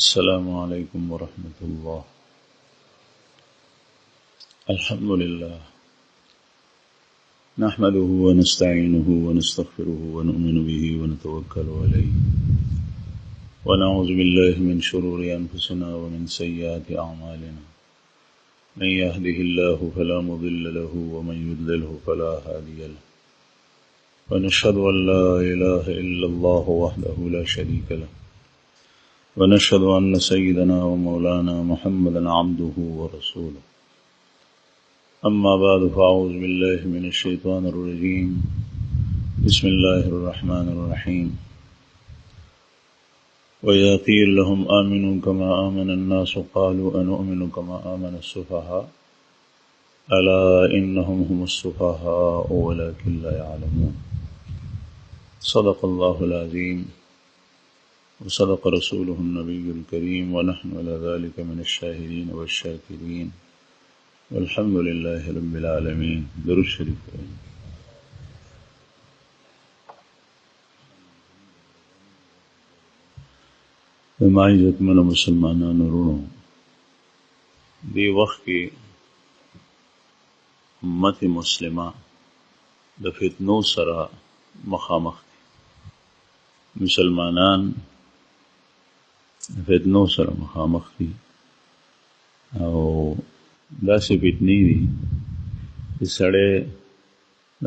السلام عليكم ورحمة الله. الحمد لله نحمده ونستعينه ونستغفره ونؤمن به ونتوكل عليه ونعوذ بالله من شرور أنفسنا ومن سيئات أعمالنا. من يهده الله فلا مضل له ومن يضلله فلا هادي له. ونشهد أن لا إله إلا الله وحده لا شريك له ونشهد أن سيدنا ومولانا محمدا عبده ورسوله. أما بعد فأعوذ بالله من الشيطان الرجيم. بسم الله الرحمن الرحيم. وإذا قيل لهم آمنوا كما آمن الناس قالوا أنؤمن كما آمن السفهاء ألا إنهم هم السفهاء ولكن لا يعلمون. صدق الله العظيم وصدق رسوله النبي الكريم ونحن على ذلك من الشاهدين والشاكرين والحمد لله رب العالمين. درود شریف. ما عزتمن مسلمانانو ورونو، دی وخت کې امت مسلمه د فتنو سره مخامخ دي. مسلمانان فتنو سره مخامخ دي او داسې فتنې دي چې سړی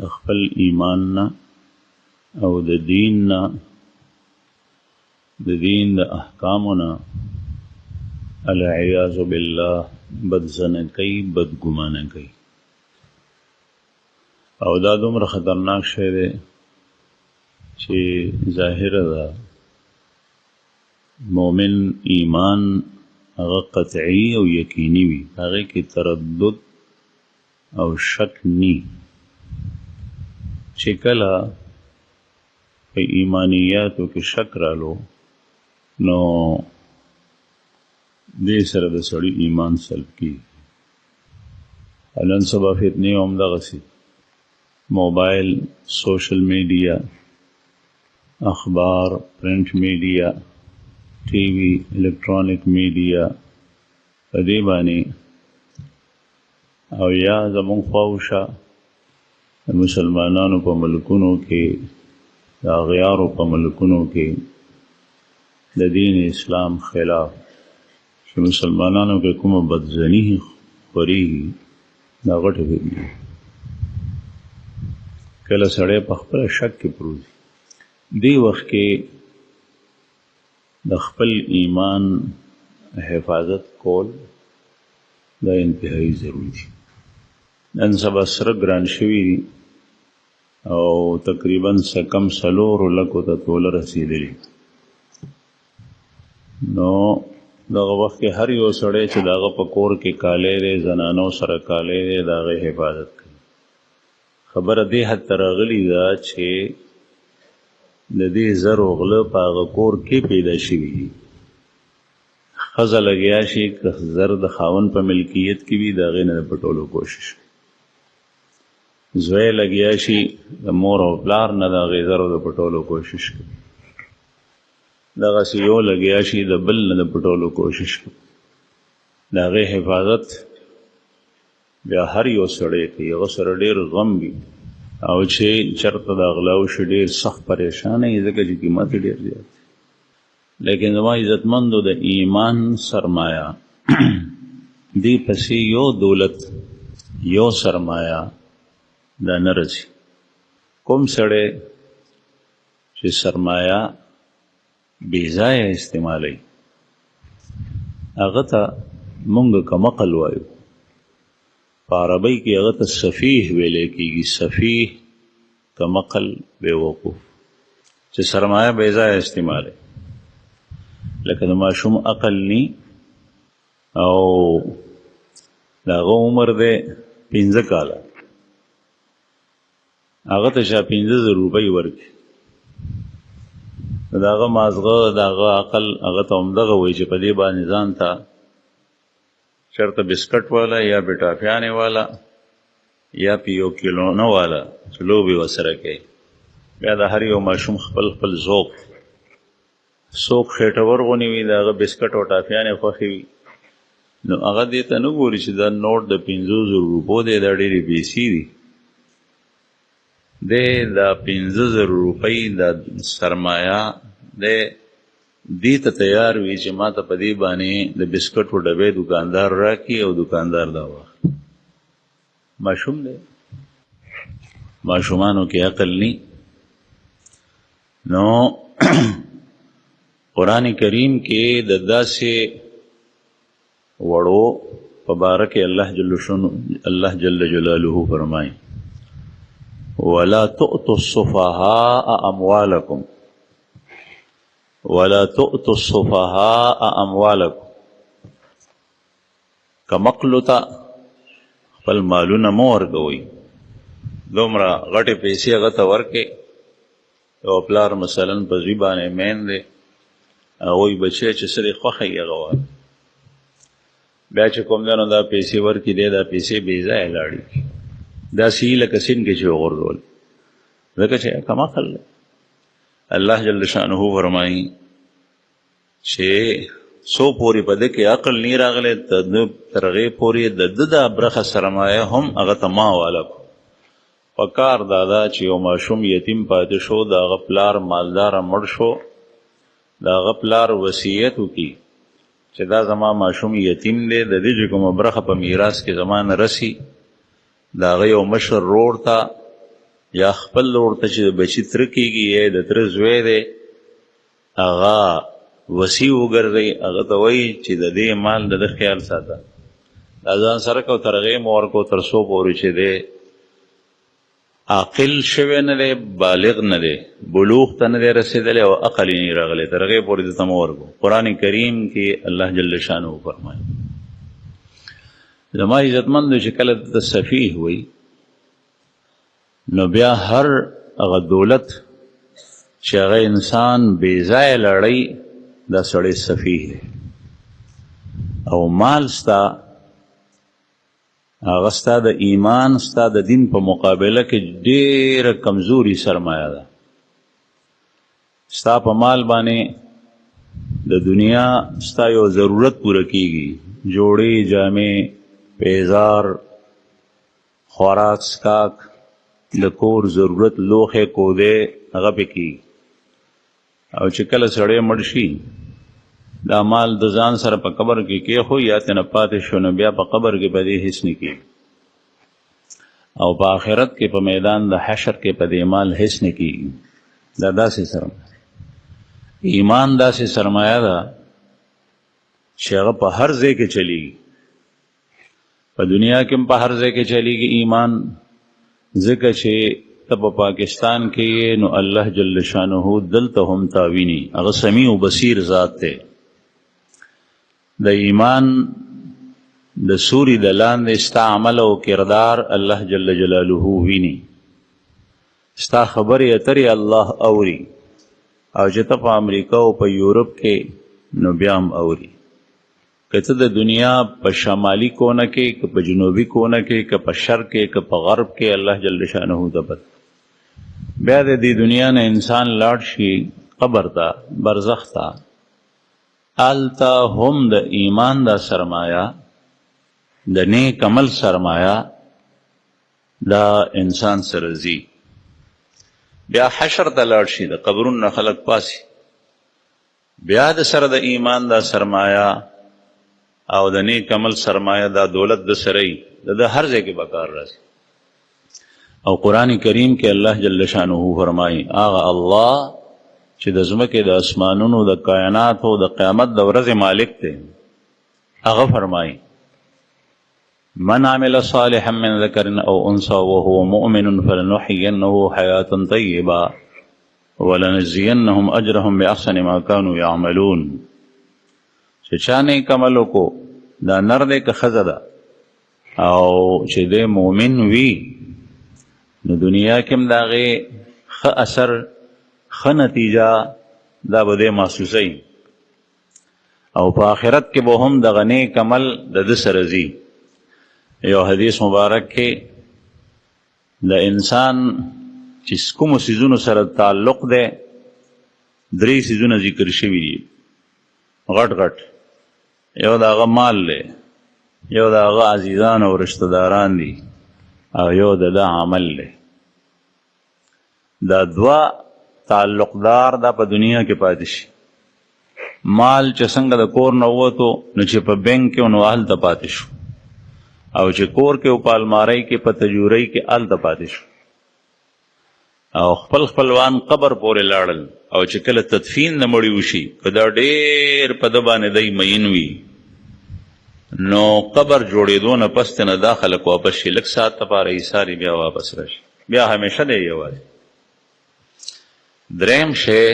د خپل ایمان نه او د دین نه د احکامو نه العیاذ بالله بدزنه کوي، بدګمانه کوي. او دا دومره خطرناک شی دی چې ظاهره ده مومن ایمان هغه قطعی او یقیني وي، هغه کې تردد او شک نی. چې کله په ایمانیاتو کې شک رالو نو دې سره د سړي ایمان سلب کی. نن سبا فتنې هم دغسې موبایل، سوشل میډیا، اخبار، پرنٹ میډیا، ٹی وی، الیکټرانک میډیا، په دې باندې او یا زمونږ خواوشا د مسلمانانو په ملکونو کې، د اغیارو په ملکونو کې د دین اسلام خلاف چې مسلمانانو کې کومه بدزني خورېږي دا غټه فتنه. کله سړی په خپله شک کې پروت وي، دې وخت کې د خپل ایمان حفاظت کول دا انتهایی ضروري دي. نن سبا سره ګران شوي دي او تقریبا کم 4 لکو ته توله رسېدلي. نو دغه وخت کې هر یو سړی چې د هغه په کور کې کالی دی، زنانو سره کالی دی، د هغې حفاظت کوي. خبره دې حد ته راغلې ده چې د دې زر او غله په هغه کور کې پیدا شوي دي. ښځه لګیا شي که زر د خاوند په ملکیت کې وي، د هغې نه د پټولو کوشش. زوی لګیا شي د مور او پلار نه د هغې زرو د پټولو کوشش کوي. دغسې یو لګیا شي د بل نه د پټولو کوشش کوي. د هغې حفاظت بیا هر یو سړی کوي. هغه سره ډېر غم وي او چې چرته د غلا وشي ډېر سخت پریشانه وي، ځکه چې قیمت یې ډېر زیات دی. لیکن زما عزتمندو د ایمان سرمایه دې پسې یو دولت، یو سرمایه دا نه رسي. کوم سړی چې سرمایه بې ځایه استعمالوي هغه ته مونږ کمقل وایو. په عربی کې هغه ته سفیه ویلی کېږي. سفیه کمقل بیوقوف، چې سرمایه بې ځایه استعمالوي. لکه د ماشوم عقل نی او د هغه عمر دی 15 کاله، هغه ته چا 15,000 روپۍ ورکړي، د هغه مازغه، د هغه عقل هغه ته همدغه وایي چې په دې باندې ځان ته چېرته بسکټ والا یا بټافیانې والا یا په 1 کیلونه والا چې لوبې ورسره کوي. بیا د هر یو ماشوم خپل خپل ذوق څوک خېټور غونې وي د هغه بسکټ او ټافیانې خوښې وي، نو هغه دې ته نه ګوري چې دا نوټ د 500 روپو دی، دا ډېرې پیسې دي. دا 500 روپۍ دا سرمایه دې ته تیار وي چې ما ته په دې باندې د بسکټو ډبې دکاندار راکړي او دکاندار دا واخلي. ماشوم دی، ماشومانو کې عقل نی. نو قرآن کریم کې د داسې وړو په باره کې الله جل جلاله فرمایي ولا تؤتوا السفهاء اموالکم ولا تؤتوا السفهاء اموالکم. کمقلتا خپل مالونه مو ورکوئ، دومره غټې پیسې هغه ته ورکې. یو پلار مثلا په زوی باندې مین دی، هغوی بچی چې څه دی خوښه یې هغه وایي، بیا چې کوم دی نو دا پیسې ورکړي دی، دا پیسې بې ځایه لاړې داسې یي لکه سیند کې چې وغورځول، ځکه چې کم عقل دی. الله جل شانه فرمایي چې څو پورې په ده کې عقل نی راغلی تر هغې پورې د ده دا برخه سرمایه هم هغه ته ما واله کړو. پکار دا چې یو ماشوم یتیم پاتې شو، د هغه پلار مالداره مړ شو، د هغه پلار وصیت وکړي چې دا زما ماشوم یتیم دی، د دې چې کومه برخه په میراث کې زما نه رسي، د هغه یو مشر رور ته یا خپل رور ته چې د بچي تره کېږي یا د تره زوی دی، هغه وصي وګرځئ، هغه ته وایي چې د دې مال د ده خیال ساته، دا ځان سره کو تر هغې مو ورکو تر څو پورې چې دی عاقل شوی نه دی، بالغ نه دی، بلوغ ته نه دی رسېدلی او عقل یې نه راغلی، تر هغې پورې ده ته مو ورکو. قرآن کریم کې الله جل شانه فرمایي. زما عزتمندو چې کله ته سفیه وي نو بیا هر هغه دولت چې هغه انسان بې ځایه لړی، دا سړی سفیه دی. او مال ستا هغه ستا د ایمان ستا د دین په مقابله کې ډېره کمزوري سرمایه ده. ستا په مال باندې د دنیا ستا یو ضرورت پوره کیږي، جوړې جامې پیزار خوراک سکاک د کور ضرورت لوښې کودې هغه پې کیږي. او چې کله سړی مړ شي دا مال د ځان سره په قبر کې کېښو یا ترنه پاتې شو، نو بیا په قبر کې په دې هېڅ نه کېږي، او په آخرت کې په میدان د حشر کې په دې مال هېڅ نه کېږي. دا داسې سرمایه، ایمان داسې سرمایه ده چې هغه په هر ځای کې چلیږي، په دنیا کې هم په هر ځای کې چلیږي ایمان. ځکه چې ته په پاکستان کې نو الله جل شانه دلته هم تاویني، هغه سمیع و بصیر ذات دی. د ایمان د سوري د لاندې ستا عمل او کردار الله جل جلاله ویني، ستا خبرې اترې الله اوري، او چې ته په امریکا او په یورپ کې نو بیا هم اوري. که ته د دنیا په شمالي کونه کې، که په جنوبي کونه کې، که په شرق کې، که په غرب کې، الله جل شانه ته پته. بیا د دې دنیا نه انسان لاړ شي قبر ته، برزخ ته، هلته هم د ایمان دا سرمایه، د نیک عمل سرمایه دا انسان سره ځي. بیا حشر ته لاړ شي، د قبرونو نه خلک پاسي، بیا د سره د ایمان دا سرمایه او د نیک عمل سرمایه دا دولت د سره یي، د هر ځای کې به کار راځي. او قرآن کریم کې الله جل شانه فرمایي هغه الله چې د ځمکې د اسمانونو د کائناتو د قیامت د ورځې مالک دی، هغه فرمایي من عمل صالحا من ذکر او انثى وهو مؤمن فلنحيينه حياة طيبة ولنجزينهم اجرهم باحسن ما كانوا يعملون. چې چا نیک عمل وکړو، دا نر دی که ښځه ده، او چې دی مؤمن وي، نو دنیا کې هم د هغې ښه اثر، ښه نتیجه دا به دی محسوسوي، او په آخرت کې به هم دغه نیک عمل د ده سره ځي. یو حدیث مبارک کې د انسان چې کومو څیزونو سره تعلق دی درې څیزونه ذکر شوي دي غټ غټ. یو د هغه مال دی، یو د هغه عزیزان او رشتہ داران دي، او یو د ده عمل دی. دا دوه تعلقدار دا په دنیا کې پاتې شي. مال چې څنګه د کور نه ووتو نو چې په بینک کې نو هلته پاتې شو، او چې کور کې او په المارۍ کې په تجورۍ کې هلته پاتې شو، او خپل خپلوان قبر پورې لاړل، او چې کله تدفین د مړي وشي که دا ډېر په ده باندې دی مین وي نو قبر جوړېدو نه پس نه دا خلک واپس شي، لږ ساعت دپاره ایساري بیا واپس راشي، بیا همیشه دی یوازې. دریم شی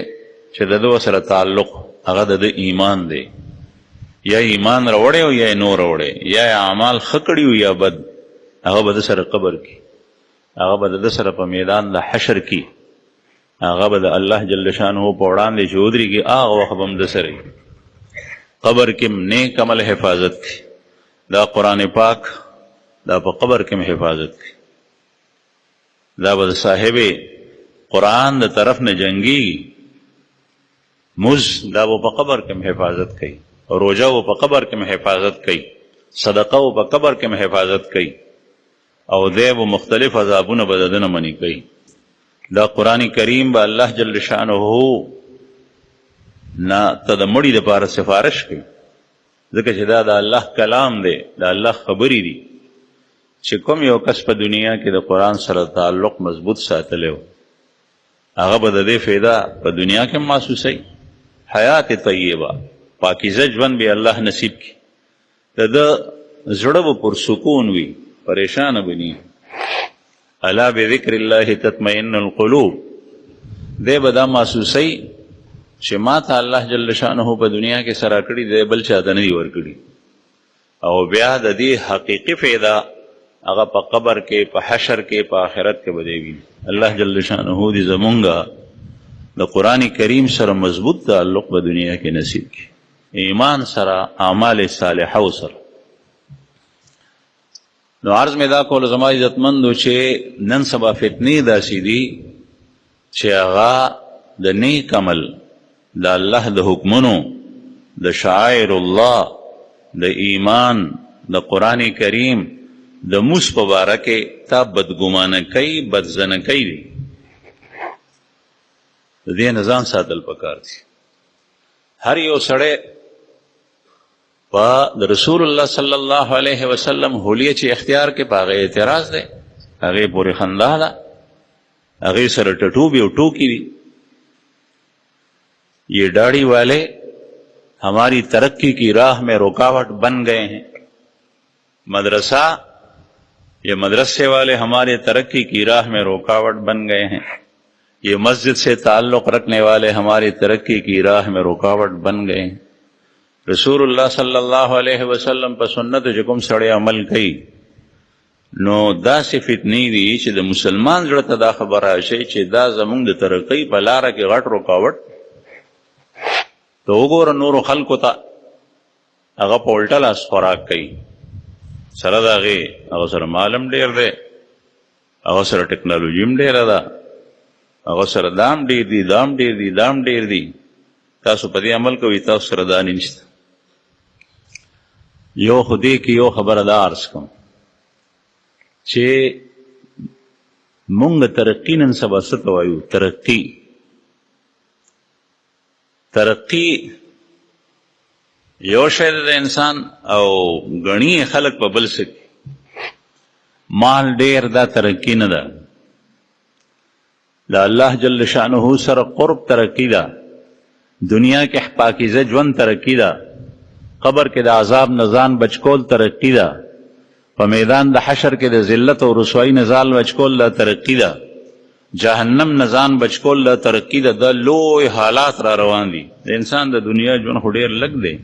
چې د ده سره تعلق هغه د ده ایمان دی، یا ایمان راوړی او یا یې نو راوړی، یا یې اعمال ښه کړي او یا بد، هغه به د سره قبر کې، هغه به د سره په میدان د حشر کې، هغه به د الله جل شانه په وړاندې چې ودرېږي هغه وخت به هم د سره قبر کې نیک عمل حفاظت کوي. دا قرآن پاک دا په قبر کې حفاظت کوي. دا به د صاحب قرآن د طرف نه جنګي مز دا به په قبر کې حفاظت کوي، روزه به په قبر کې حفاظت کوي، صدقه به په قبر کې حفاظت کوي، او دی به مختلف عذابونه به د ده نه منع کوي. دا قرآن کریم به الله جل شانه نه ته د مړي دپاره سفارش کوي، ځکه چې دا د الله کلام دی، د الله خبرې دي. چې کوم یو کس په دنیا کې د قرآن سره تعلق مضبوط ساتلی و هغه به د دې فایده په دنیا کې محسوسوي، حیات طیبه پاکیزه ژوند به الله نصیب کړي، د ده زړه به پرسکون وي، پریشانه به نه. الا بذکر الله تطمئن القلوب، دی به دا محسوسوي چې ما ته الله جل شانه په دنیا کې سره کړي دی بل چا ته نه دي ورکړي، او بیا د دې حقیقي فایده هغه په قبر کې، په حشر کې، په آخرت کې به دی وي. الله جل شانه دې زمونږ د قرآن کریم سره مضبوط تعلق په دنیا کې نصیب کړي، ایمان سره، اعمال صالحه سره. نو عرض مې دا کول زما عزتمندو چې نن سبا فتنې داسې دي چې هغه د نیک عمل، د الله د حکمونو، د شعائر الله، د ایمان، د قرآن کریم، د موس په باره کې تا بدګمانه کوي، بدزنه کوي دي. د دې نه ځان ساتل پکار دي. هر یو سړی په د رسول الله صلی الله علیه وسلم حلیه چې اختیار کې په هغې اعتراض دی، هغې پورې خندا ده، هغې سره ټټوبې او ټوکې دي. یہ داڑھی والے ہماری ترقی کی راہ میں رکاوٹ بن گئے ہیں، مدرسہ یہ مدرسے والے ہمارے ترقی کی راہ میں رکاوٹ بن گئے ہیں، یہ مسجد سے تعلق رکھنے والے ہماری ترقی کی راہ میں رکاوٹ بن گئے ہیں. رسول اللہ صلی اللہ علیہ وسلم په سنت چې کوم سړی عمل کوي نو داسې فتنې دي چې د مسلمان زړه ته دا خبره راشي چې دا زمونږ د ترقۍ په لاره کې غټ رکاوټ. ته وګوره نورو خلکو ته هغه په الټه لاس خوراک کوي، سره د هغه سره مال هم ډېر دی، هغه سره ټکنالوژي هم ډېره ده، هغه سره دام ډېر دي، دام ډېر دي، دام ډېر دي. تاسو په دې عمل کوئ، تاسو سره دا نشته. یو خو دې کې یو خبره دا عرض کوم چې مونږ ترقي نن سبا څه ته وایو؟ ترقي یو شی د انسان او غني خلق په بل څه مال ډېر دا ترقي نه ده. د الله جل شانه سره قرب ترقي ده، دنیا کې پاکیزه ژوند ترقي ده، قبر کې د عذاب نه ځان بچ کول ترقي ده، په میدان د حشر کې د ذلت او رسوایی نه ځان بچ کول لا ترقي ده، جهنم نه ځان بچ کول لا ترقي ده. د لوی حالات را روان دي. د انسان د دنیا ژوند خو ډېر لږ دی.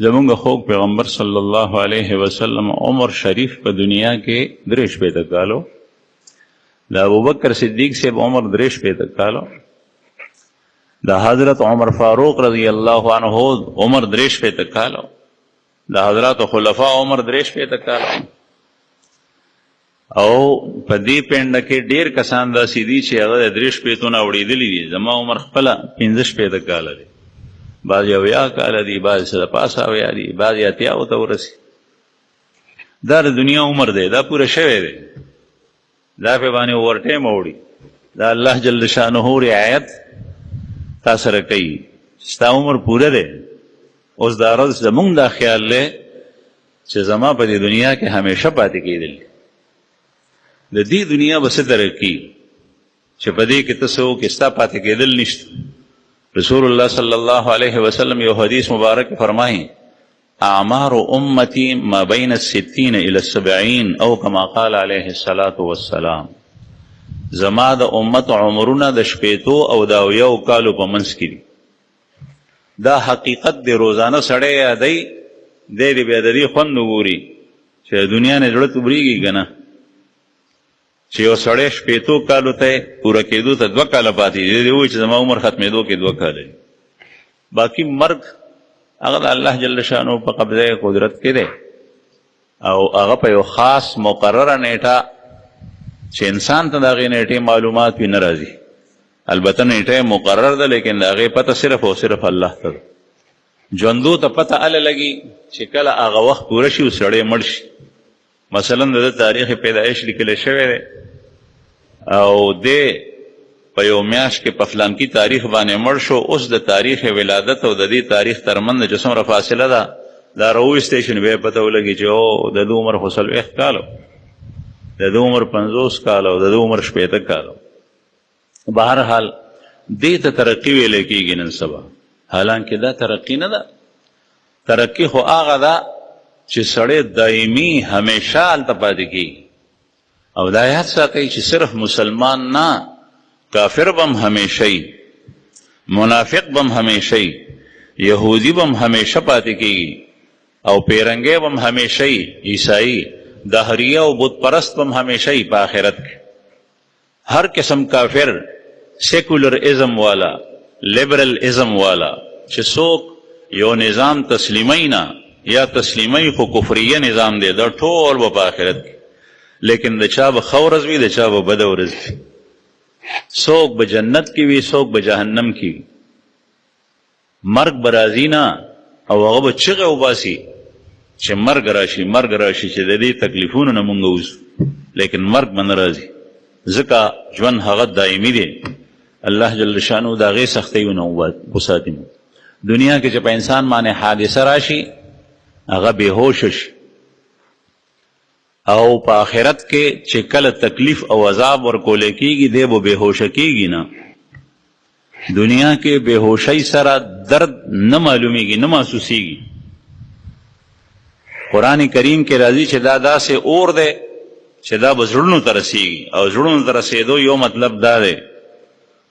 زمونږ خوږ پیغمبر صلی الله علیه وسلم عمر شریف په دنیا کې 63 کالو، د ابوبکر صدیق صاحب عمر 63 کالو، د حضرت عمر فاروق رضی الله عنه عمر 63 کالو، د حضرت خلفاء عمر 63 کالو. او په دې پینډه کې ډیر کسان داسې دي چې هغه د 3 شپېتونه اوړېدلي دي. زما عمر خپله 15 شپېته کاله دی، بعض 80 کاله دي، بعض سره پاسه 80 دي، بعض 80 ته ورسي. دا د دنیا عمر دی، دا پوره شوی دی، دا په باندې اوور ټایم اوړي. دا الله جل شانه رعایت تا سره کوي، ستا عمر پوره دی. اوس دا ورځ زمونږ دا خیال دی چې زما په دې دنیا کې همیشه پاتې کېدل. د دې دنیا به څه ترقي چې په دې کې ته څه وکړې، ستا پاتې کېدل نشته. رسول الله صلی الله علیه وسلم یو حدیث مبارک فرمایي: اعمار امتی ما بین 60 الى 70 او کما قال علیه الصلاة والسلام. زما د امت عمرونه د 80 او د 1 کالو په منځ کې دي. دا حقیقت دی، روزانه سړی یادی دی بیا د دې خوند وګوري چې دنیا نه زړه توبریږي که نه، چې یو سړی 80 کالو ته پوره کېدو ته 2 کاله پاتې دی، وایي چې زما عمر ختمېدو کې 2 کاله دي. باقي مرګ هغه د الله جل شانو په قبضه قدرت کې دی، او هغه په یو خاص مقرره نیټه چې انسان ته د هغې نیټې معلومات وي نه راځي. البته نیټه مقرر ده، لیکن د هغې پته صرف او صرف الله ته ده. ژوندو ته پته هله لګي چې کله هغه وخت پوره شي او سړی مړ شي. مثلا د تاریخ پیدایش لیکلی شوی دی او دی په یو میاشت کې په فلانکي تاریخ باندې مړ شو. اوس د تاریخ ولادت او د دې تاریخ ترمنځ چې څومره فاصله ده دا راوویستی شي، نو بیا پته ولګي چې او د ده عمر خو 40 کاله، د ده عمر 50 کاله او د ده عمر 80 کاله. بهرحال دې ته ترقي ویلی کېږي نن سبا، حالانکه دا ترقي نه ده. ترقي خو هغه ده چې سړی دایمي همیشه هلته پاتې کېږي. او دا یاد ساتئ چې صرف مسلمان نه، کافر بم همیشه، منافق بم همیشه، یهودی بم همیشه پاتې کېږي، او پیرنګی بم همیشه، عیسائی، دهریه او بت پرست بم همیشه په آخرت کې. هر قسم کافر، سیکولر ازم والا، لیبرل ازم والا، چې څوک یو نظام تسلیمي نه یا تسلیمي خو کفریه نظام دی، دا ټول به په آخرت کې. لیکن د چا به ښه ورځ وي، د چا به بده ورځ وي. څوک به جنت کې وي، څوک به جهنم کې وي. مرګ به راځي نه، او هغه به چغې وباسي چې مرګ راشي، مرګ راشي، چې د دې تکلیفونو نه مونږ ووځو. لیکن مرګ به نه راځي، ځکه ژوند هغه دایمي دی. الله جل شانو د هغې سختیونه وساتي. دنیا کې چې په انسان باندې حادثه راشي هغه بېهوشه شي، او په آخرت کې چې کله تکلیف او عذاب ورکولی کېږي دی به بېهوشه کېږي نه. دنیا کې بېهوشۍ سره درد نه معلومیږي، نه محسوسیږي. قرآن کریم کې راځي چې دا داسې اور دی چې دا به زړونو ته رسیږي، او زړونو ته رسېدو یو مطلب دا دی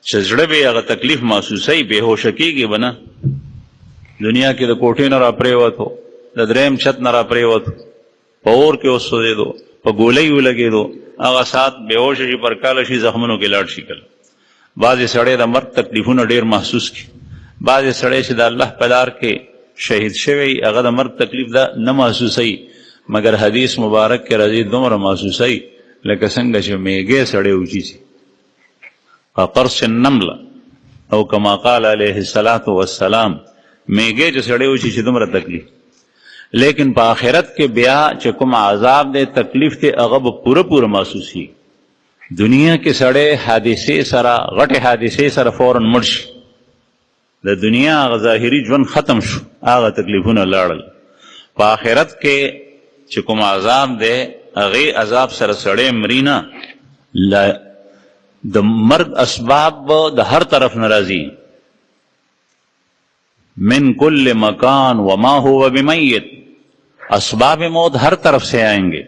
چې زړه به هغه تکلیف محسوسوي، بېهوشه کېږي به نه. دنیا کې د کوټې نه را پرېوتو، د 3م چھت نه را پرېوتو، په اور کې وسوځېدو، په ګولۍ ولګېدو، هغه ساعت بېهوشه شي، پر کاله شي، زخمونو کې لاړ شي. کله بعضې سړی د مرګ تکلیفونه ډېر محسوس کړي، بعضې سړی چې د الله په لار کې شهید شوی هغه د مرګ تکلیف دا نه محسوسوي، مګر حدیث مبارک کې راځي دومره محسوسوي لکه څنګه چې میږی سړی وچیسي، قرص النمله، او کما قال علیه الصلاة والسلام، میږی چې سړی وچیسي دومره تکلیف. لیکن په آخرت کې بیا چې کوم عذاب دی، تکلیف دی، هغه به پوره پوره محسوسي. دنیا کې سړی حادثې سره، غټې حادثې سره فوراً مړ شي، د دنیا هغه ظاهري ژوند ختم شو، هغه تکلیفونه لاړل. په آخرت کې چې کوم عذاب دی هغې عذاب سره سړی مري نه. د مرګ اسباب د هر طرف نه راځي، من کل مکان وما هو بمیت. اسباب موت ہر طرف سے آئیں گے،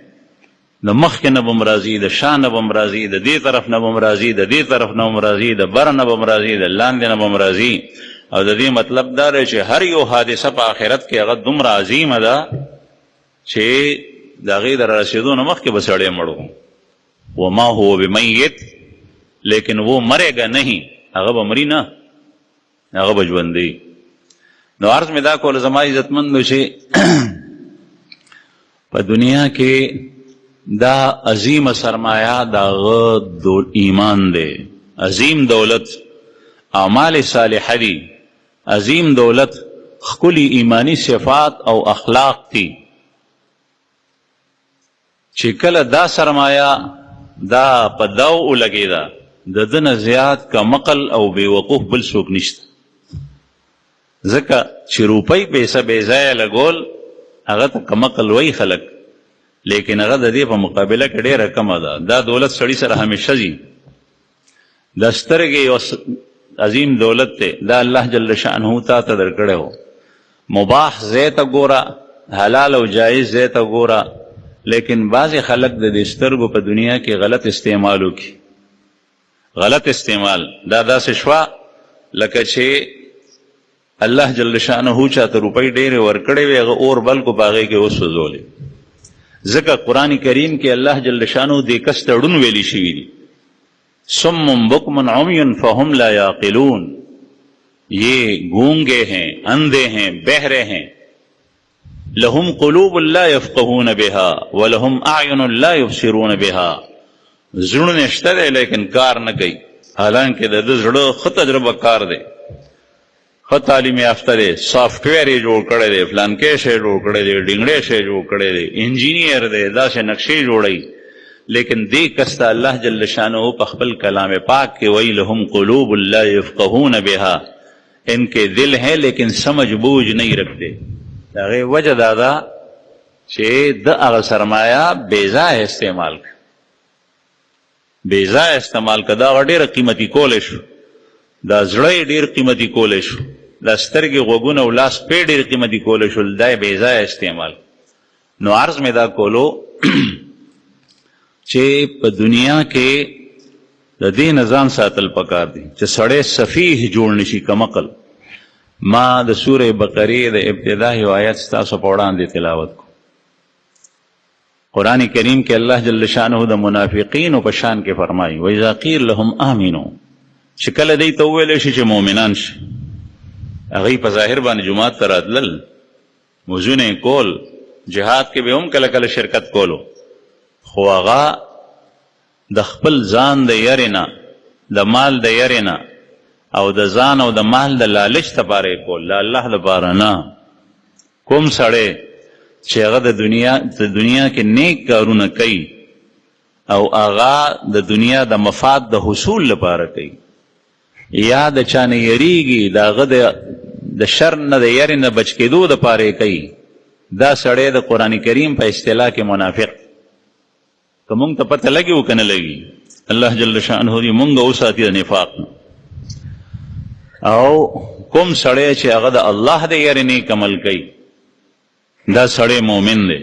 د مخ کې نه بم راځي، د شا نه بم راځي، د دې طرف نه بم راځي، د دې طرف نه بم راځي، د بر نه بم راځي، د لاندې نه بم راځي. او د دې مطلب دا دی چې هر یو حادثه په آخرت کې هغه دومره عظیمه ده چې د هغې د رارسېدو نه مخکې به سړی مړ و. وما هو بمیت، لیکن وہ مرے گا نہیں، هغه به مري نه، هغه به ژوندی. نو عرض مې دا کول زما عزتمندو چې په دنیا کې دا عظیم سرمایه دا ایمان دے، عظیم دولت اعمال صالحه دی، عظیم دولت خکلی ایمانی صفات او اخلاق تی، چې کله دا سرمایه دا په داو لګی دا د دنه زیات کمقل او بیوقوف بل څوک نشته. ځکه چې روپۍ پیسه بې ځایه لګول هغه ته کمقل وایي خلک، لیکن هغه د دې په مقابله کې ډېره کمه ده. دا دولت سړي سره همیشه ځي. د سترګې یو عظیم دولت دی، دا الله جل شانه تا ته درکړی و. مباح ځای ته ګوره، حلال او جایز ځای ته ګوره، لیکن بعضې خلک د دې سترګو په دنیا کې غلط استعمال وکړي. غلط استعمال دا داسې شوه لکه چې الله جل شانه چاته روپۍ ډېرې ورکړې وې، هغه اور بل کو په هغې کې وسوځولې. ځکه قرآن کریم کې الله جل شانه دې کس ته ړون ویلي شوي دي، صم بکم عمی فهم لا یعقلون، یہ گونگے ہیں، اندھے ہیں، بہرے ہیں. لهم قلوب لا يفقهون بها ولهم اعین لا يبصرون بها. زړونه شته دی لیکن کار نه کوي، حالانکه د ده زړه ښه تجربه کار دی، ښه تعلیم یافته دی، سافټ ویر یې جوړ کړی دی، فلانکی شی جوړ کړی دی، ډنګړی شی جوړ کړی دی، انجینیر دی، داسې نقشې جوړوي. لیکن دې کس ته الله جل شانه په خپل کلام پاک کې وایي لهم قلوب لا يفقهون بها، ان کے دل ہے لیکن سمجھ بوجھ نہیں رکھتے. د هغې وجه دا ده چې د هغه سرمایه بېځایه استعمال کړه، بېځایه استعمال کړه. دا هغه ډېره قیمتي کولی شو، دا زړه یې ډېر قیمتي کولی شو، دا سترګې غوږونه او لاس پې ډېر قیمتي کولی شول، دا یې بېځایه استعمال. نو عرض مې دا کولو چې په دنیا کې د دې نظام ساتل پکار دي چې سړی سفیه جوړ نشي، کمقل. ما د سورې بقرې د ابتدا یو آیت ستاسو په وړاندې تلاوت کو. قرآن کریم کې الله جل شانه د منافقینو په شان کې فرمایي وَإِذَا قِيلَ لَهُمْ آمِنُوا، چې کله دوی ته وویلی شي چې مؤمنان شي، هغوی په ظاهر باندې جومات ته راتلل، مونځونه یې کول، جهاد کې به هم کله کله شرکت کولو، خو هغه د خپل ځان د یرې نه، د مال د یرې نه، او د ځان او د مال د لالچ دپاره یې کول، د الله دپاره نه. کوم سړی چې هغه د دنیا کې نیک کارونه کوي او هغه د دنیا د مفاد د حصول لپاره کوي، یا د چا نه یریږي، د هغه د شر نه د یرې نه بچ کېدو دپاره یې کوي، دا سړی د قرآن کریم په اصطلاح کې منافق. که مونږ ته پته لګي و که نه لګي، الله جل شانه دې مونږ وساتي د نفاق نه. او کوم سړی چې هغه د الله د یرې نیک عمل کوي، دا سړی مؤمن دی،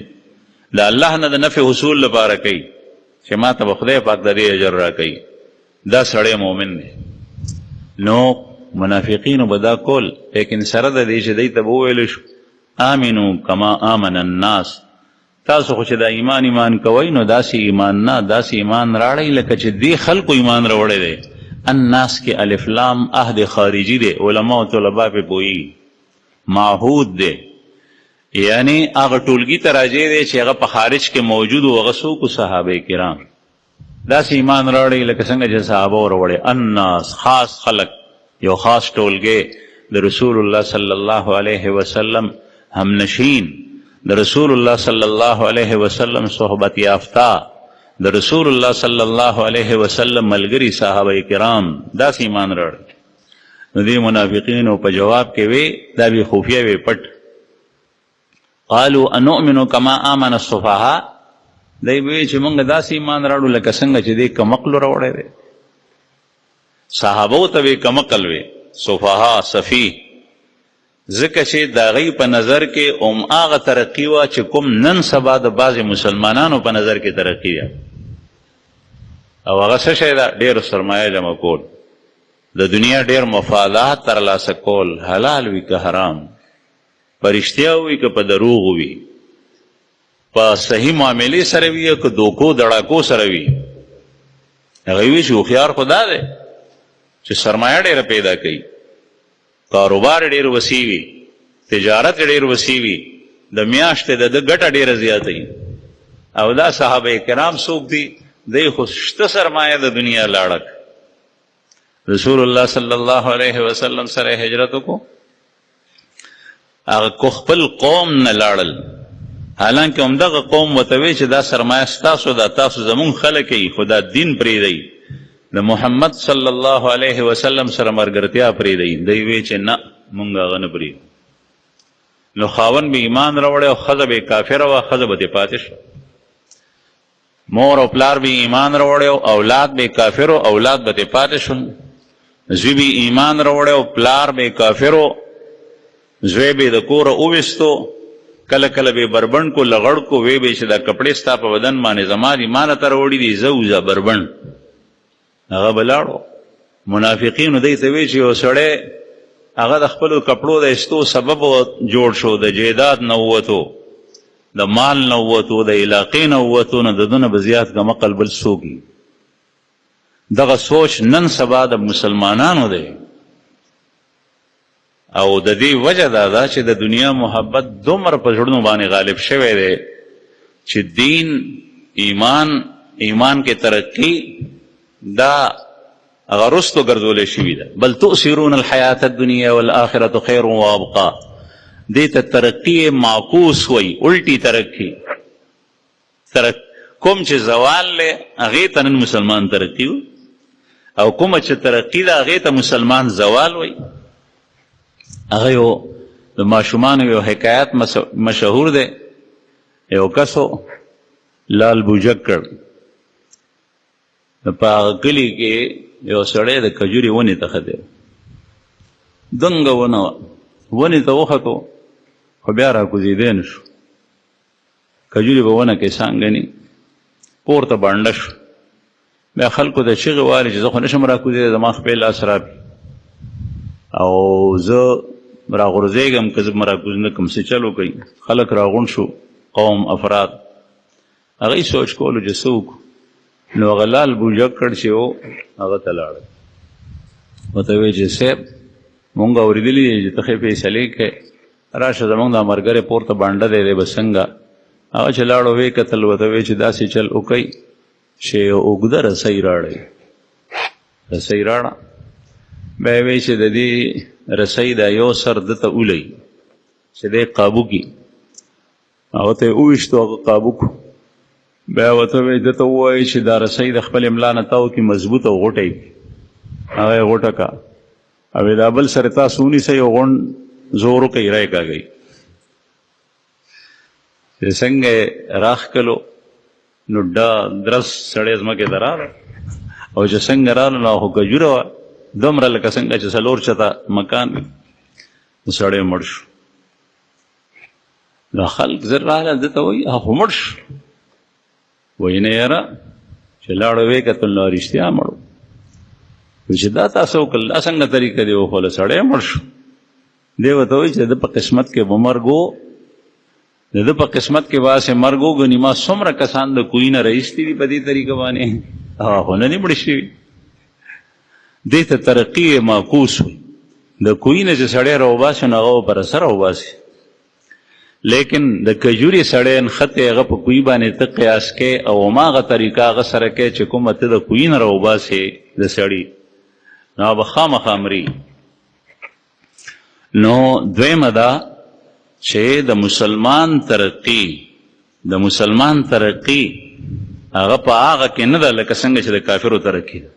د الله نه د نفع حصول لپاره کوي چې ما ته به خدای پاک د دې اجر را کوي، دا سړی مؤمن دی. نو منافقینو به دا کول، لیکن سره د دې چې دوی ته به وویل شو آمنو کما آمن الناس، تاسو خو چې دا ایمان کوئ نو داسې ایمان نه، داسې ایمان راړئ لکه چې دې خلکو ایمان راوړی دی. الناس کې الف لام عهد خارجي دی، علما او طلبا پې پوهېږي، معهود دی، یعنی هغه ټولګي ته راجع دی چې هغه په خارج کې موجود و، هغه څوک صحابه کرام، داسې ایمان راوړئ لکه څنګه چې صحابه وروړی. الناس خاص خلق، یو خاص ټولګی د رسول الله صلی الله علیه وسلم همنشین، د رسول الله صلی الله علیه وسلم صحبت یافته، د رسول الله صلی الله علیه وسلم ملګری صحابه کرام، داسې ایمان راوړي. نو دې منافقینو په جواب کې وی، دا به خفیه وی پټ، قالوا انؤمن کما آمن السفهاء، دی وی چې موږ داسې ایمان راوړو لکه څنګه چې دې کمقل راوړی دی. صحابو ته وی کمقل وی، سفهاء سفیه، ځکه چې د هغوی په نظر کې هغه ترقي وه چې کوم نن سبا د بعضې مسلمانانو په نظر کې ترقي ده. او هغه څه شی ده؟ ډېر سرمایه جمع کول، د دنیا ډېر مفادات ترلاسه کول، حلال وي که حرام، په رښتیا وي که په دروغ وي، په صحیح معاملې سره وي که دوکو دړاکو سره وي. هغوی وي چې هوښیار خو دا دی چې سرمایه ډېره پیدا کوي، کاروبار ډېر وسیع وي، تجارت ډېر وسیع وي، د میاشتې د ګټه ډېره زیاته وي، او دا صحابه کرام څوک دي؟ دی خو شته سرمایه د دنیا لاړک. رسول الله صلی الله علیه وسلم سره هجرت وکړو، هغه کو خپل قوم نه لاړل، حالانکه همدغه قوم ورته وی چې دا سرمایه ستاسو ده، تاسو زمونږ خلک یې، خو دا دین پرېږدئ، د محمد صلی الله علیه وسلم سره ملګرتیا پرېږدئ. دی وی چې نه، مونږ هغه نه پرېږدو. نو خاوند به ایمان راوړی او ښځه به کافره وه، ښځه به ترې پاتې شوه. مور او پلار به ایمان راوړی او اولاد به کافر او اولاد به ترې پاتې شول. زوی به ایمان راوړی او پلار به کافر و، زوی به د کوره وویستو، کله کله به بربند کو، لغړ کو، وی به چې دا کپړې ستا په بدن باندې زما دي، ما نه ته راوړي دي، زه وځه بربند. هغه به لاړو. منافقینو دی ته وی چې یو سړی هغه د خپلو کپړو د ایستو سبب جوړ شو، د جیداد نه ووتو، د مال نه ووتو، د علاقې نه ووتو، نو د دونه به زیات کمقل بل څوک وي. دغه سوچ نن سبا د مسلمانانو دی، او د دې وجه دا ده چې د دنیا محبت دومره په زړونو باندې غالب شوی دی چې دین، ایمان کې ترقی دا هغه رستو ګرځولې شوي ده. بل تؤثرون الحیات الدنیا والآخرة خیر وابقا. دې ته ترقی معکوس وی، الټی ترقی. کوم چې زوال له هغې ته نن مسلمان ترقی وي، او کومه چې ترقی ده هغې ته مسلمان زوال وی. هغه یو د ماشومانو یو حکایت مشهور دی. یو کسو لال بوجک کړ، په هغه کلي کې یو سړی د کجوري ونې ته ښه دی، دنګه ونه وه، ونې ته وختو خو بیا راکوزېدی نه شو. کجوري په ونه کې څانګني پورته بانډه شو. بیا خلکو ته چغې والې چې زه خو نشم راکوزېدی، زما خپل لاس راکړي او زه راغورځېږم که زه راکوز نه کړم، څه چل وکړئ. خلک راغونډ شو، قوم، افراد. هغوی سوچ کولو چې څه وکړو. نو هغه لال بوجک کړ چې و هغه ته لاړل، ورته ویې چې صاحب مونږ اورېدلي دي چې ته ښې فیصلې کوې، راشه زمونږ دا ملګری پورته بانډه دی، دی به څنګه؟ هغه چې لاړو ویې کتل، ورته ویې چې داسې چل وکئ چې یو اوږده رسۍ راړئ. رسۍ راړه. بیا یې ویې چې د دې رسۍ دا یو سر ده ته ولئ چې دی قابو کړي. هغه ته یې وویشتو، هغه قابو کړو. بیا ورته ویې ده ته ووایي چې دا رسۍ د خپلې ملا نه تاو کړي، مضبوطه غوټه یې کړي. هغه یې غوټه کړه. او دا بل سره تاسو ونیسئ او غونډ زور وکئ، رای کاږئ. چې څنګه یې راښکلو نو درس سړی ځمکې ته راغله، او چې څنګه راغله نو خو کجوره وه، دومره لکه څنګه چې 4 چته مکان وي. نو سړی مړ شو. نو خلک زر راغله، ده ته وایي هغه خو مړ شو. وایي نه یاره، چې لاړو ویې کتل نو رښتیا مړ و. چې دا تاسو وکړل، دا څنګه طریقه دی وښوله، سړی مړ شو. دی ورته وایي چې د ده په قسمت کې به مرګ و، د ده په قسمت کې به هسې مرګ وګڼي. ما څومره کسان د کوی نه راایستي دي په دې طریقه باندې، هغه خو نه دي مړه شوي. دې ته ترقي معکوس وي. د کوی نه چې سړی راوباسي نو هغه به پر سر راوباسي، لیکن د کجوري سړی نښتې هغه په کوی باندې ته قیاس کې او هماغه طریقه هغه سره کې چې کومه ته د کوی نه راوباسې د سړي، نو به خامخا مري. نو دویمه ده چې د مسلمان ترقی هغه په هغه کې نه ده لکه څنګه چې د کافرو ترقی ده.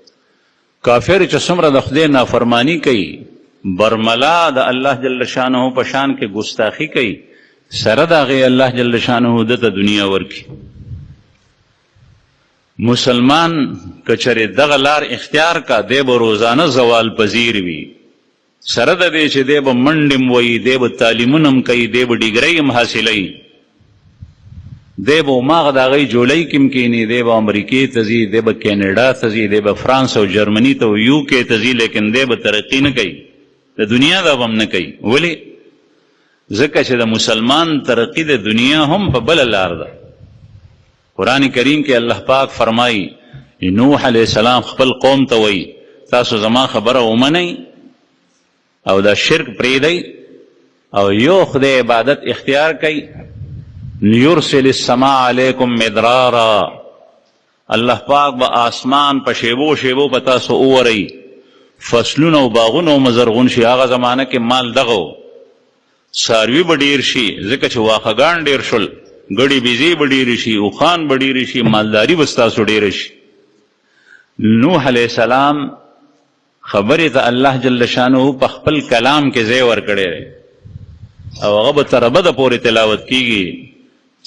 کافر چې څومره د خدای نافرمانی کوي، برملا د الله جل شانه په شان کې ګستاخی کوي، سره د هغې الله جل شانه ده ته دنیا ورکي. مسلمان که چرې دغه لار اختیار کا، دی به روزانه زوال پذیر وي، سره د دې چې دی به منډې وایي، دی به تعلیمونه هم کوي، دی به ډیګرۍ هم حاصلوي، دی به هماغه د هغوی جولۍ کې هم کښېني، دی به امریکې ته ځي، دی به کینیډا ته ځي، دی به فرانس او جرمني ته او UK ته ځي، لیکن دی به ترقي نه کوي، د دنیا دا به هم نه کوي. ولې؟ ځکه چې د مسلمان ترقي د دنیا هم په بله لار ده. قرآن کریم کې الله پاک فرمایي، نوح علیه السلام خپل قوم ته وایي تاسو زما خبره ومنئ او دا شرک پرېږدئ او یو خدای عبادت اختیار کوي. یرسل السماء علیکم مدرارا، الله پاک به آسمان په شیبو شیبو په تاسو وورئ، فصلونه او باغونه او مزرغون شي. هغه زمانه کې مال دغه و، څاروي به ډېر شي ځکه چې واښهګان ډېر شول، ګړې بیزې به ډېرې شي، اوښان به ډېرې شي، مالداري به ستاسو ډېره شي. نوح علیه السلام خبرې ته الله جل شانه په خپل کلام کې ځای ورکړی دی او هغه به تر ابده پورې تلاوت کیږي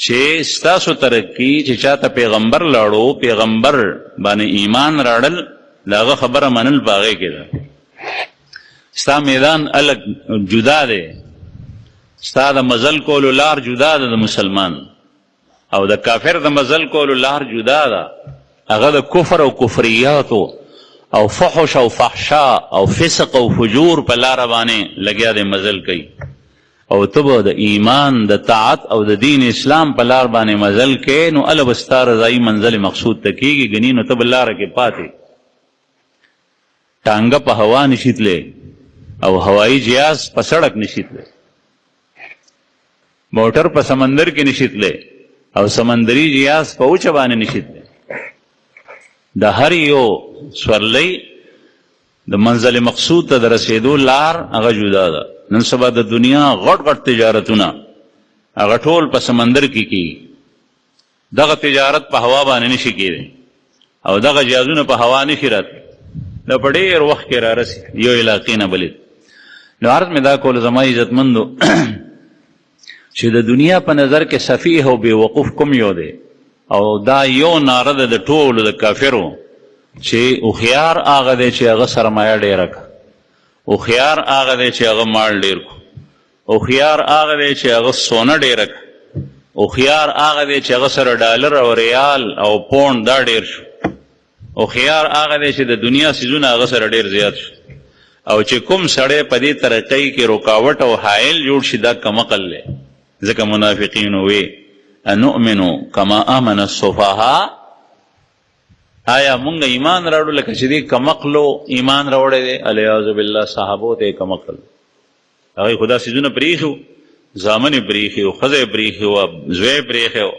چې ستاسو ترقي چې چاته پیغمبر لاړو، پیغمبر باندې ایمان راړل، د هغه خبره منل په هغې کې ده. ستا میدان الګ جدا دی، ستا د مزل کولو لار جدا ده د مسلمان، او د کافر د مزل کولو لار جدا ده. هغه د کفر او کفریاتو او فحش او فحشا او فسق او فجور په لاره باندې لګیا دی مزل کوي، او ته به د ایمان د طاعت او د دین اسلام په لار باندې مزل کې، نو اله به ستا رضایي منزل مقصود ته کېږي. ګنې نو ته به لاره کې پاتې، ټانګه په هوا نشي تللی او هوایي جهاز په سړک نشي تللی، موټر په سمندر کې نشي تللی او سمندري جهاز په اوچه باندې نشي تللی. د هر یو سورلی د منزل مقصود ته د رسېدو لار هغه جدا ده. نن سبا د دنیا غټ غټ تجارتونه هغه ټول په سمندر کې کېږي، دغه تجارت په هوا باندې نشي کېدی او دغه جهازونه په هوا نشي راتلی، دا په ډېر وخت کې را رسي یو علاقې نه بلې. نو عرض مې دا کول زما عزتمندو چې د دنیا په نظر کې سفیه او بېوقوف کوم یو دی، او دا یو ناره ده د ټولو د کافرو چې هوښیار هغه دی چې هغه سرمایه ډېره کړه، هوښیار هغه دی چې هغه مال ډېر کړو، هوښیار هغه دی چې هغه سونه ډېره کړه، هوښیار هغه دی چې هغه سره ډالر او ریال او پونډ دا ډېر شو، هوښیار هغه دی چې د دنیا څیزونه هغه سره ډېر زیات شو. او چې کوم سړی په دې ترقۍ کې رکاوټ او حایل جوړ شي دا کمقل دی. ځکه منافقین وی انؤمنو کما آمن السفهاء، آیا مونږ ایمان راوړو لکه چې دې کمقلو ایمان راوړی دی؟ علیاذ بالله صحابو ته کمقل، هغوی خدا څیزونه پرېښي وو، زامن یې پرېښي وو، ښځه یې پرېښي وه، زوی یې پرېښی وو،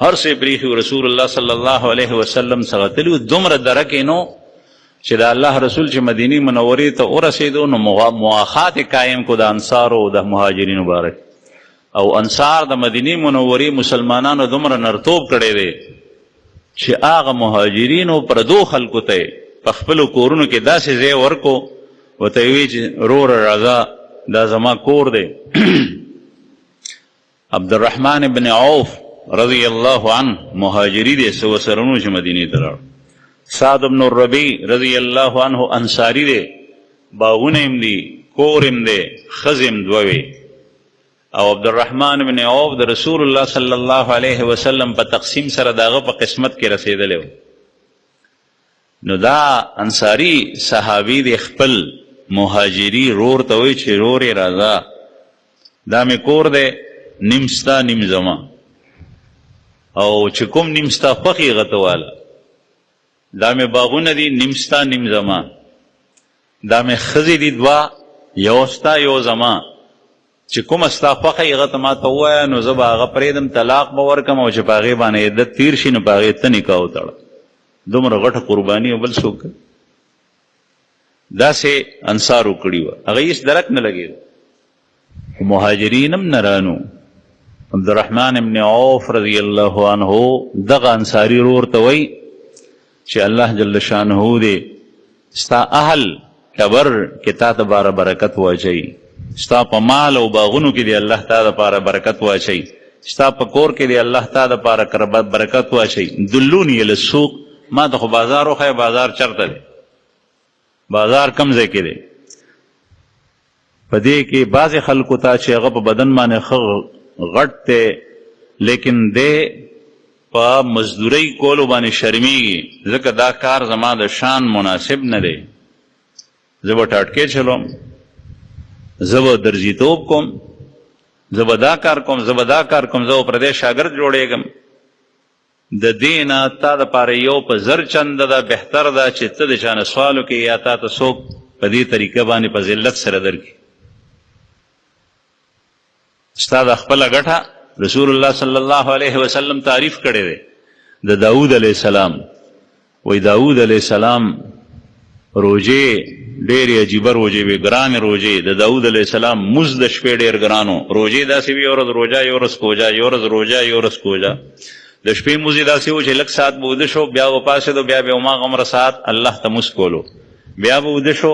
هر څه یې پرېښي وو. رسول الله صلی الله علیه وسلم څخه تلي وو، دومره درک یې نو چې د الله رسول چې مدینې منورې ته ورسېدو نو مواخات یې قایم کو د انصارو د مهاجرینو باره، او انصار د مدینې منورې مسلمانانو دومره نرتوب کړی دی چې هغه مهاجرینو پردو خلکو ته په خپلو کورونو کې داسې ځای ورکو، ورته یې وایي چې وروره راځه دا زما کور دی. عبدالرحمن بن عوف رضی الله عنه مهاجری دی، څه ورسره نو چې مدینې ته راوړ. سعد بن الربیع رضی الله عنه انصاری دی، باغونه هم دي، کور هم دی، ښځې هم دوه وې. او عبدالرحمن بن عوف د رسول الله صلی الله علیه وسلم په تقسیم سره داغه په قسمت کې رسیدلی و. نو دا انصاری صحابي دی خپل مهاجری رور ته وایي چې رورې راځه دا مې کور دی، نیم ستا نیم زما، او چې کوم نیم ستا خوښ یې غته واله، دا مې باغونه دي، نیم ستا نیم زما، دا مې ښځې دي دوه، یو ستا یو زما، چې کومه ستا خوښه یې هغه ته ما ته ووایه نو زه به هغه پرېږدم، طلاق به ورکړم او چې په هغې باندې عدت تیر شي نو په هغې ته نکاح وتړه. دومره غټه قرباني او بل څوک داسې انصارو کړي وه، هغه هېڅ درک نه لګېده. مهاجرین هم نه رانو. عبدالرحمن ابن عوف رضی الله عنه دغه انصاري رور ته وایي چې الله جل شانه دې ستا اهل قبر کې تا ته باره برکت واچوي، ستا په مال او باغونو کې دی الله تا دپاره برکت واچوي، ستا په کور کې دی الله تا دپاره برکت واچوي. دلونی الی السوق، ما ته خو بازار وښیه، بازار چرته دی، بازار کم ځای کې دی. په دې کې بعضې خلکو ته چې هغه په بدن باندې ښه غټ دی لیکن دی په مزدورۍ کولو باندې شرمیږي، ځکه دا کار زما د شان مناسب نه دی، زه به ټاټکې چلوم، زه به درزیتوب کوم، زه به دا کار کوم، زه به دا کار کوم، زه به پردی شاګرد جوړېږم. د دې نه تا دپاره یو په زر چنده ده، بهتر ده چې ته د چا نه سوال وکړې یا تا ته څوک په دې طریقه باندې په ذلت سره درکړي. ستا د خپله ګټه رسول الله صلی الله علیه وسلم تعریف کړی دی د داود علیه السلام. وی داود علیه السلام روجې ډېرې عجیبه روجې وې، ګرانې روجې. د داود علیه السلام مز د شپې ډېر ګرانو. روجې داسې وي، یو ورځ روجه، یو ورځ کوجه، یو ورځ روجه، یو ورځ کوجه. د شپې مز یې داسې و چې لږ ساعت به وده شو، بیا وپاڅېدو، بیا به هماغه عمره ساعت الله ته مز کولو، بیا به وده شو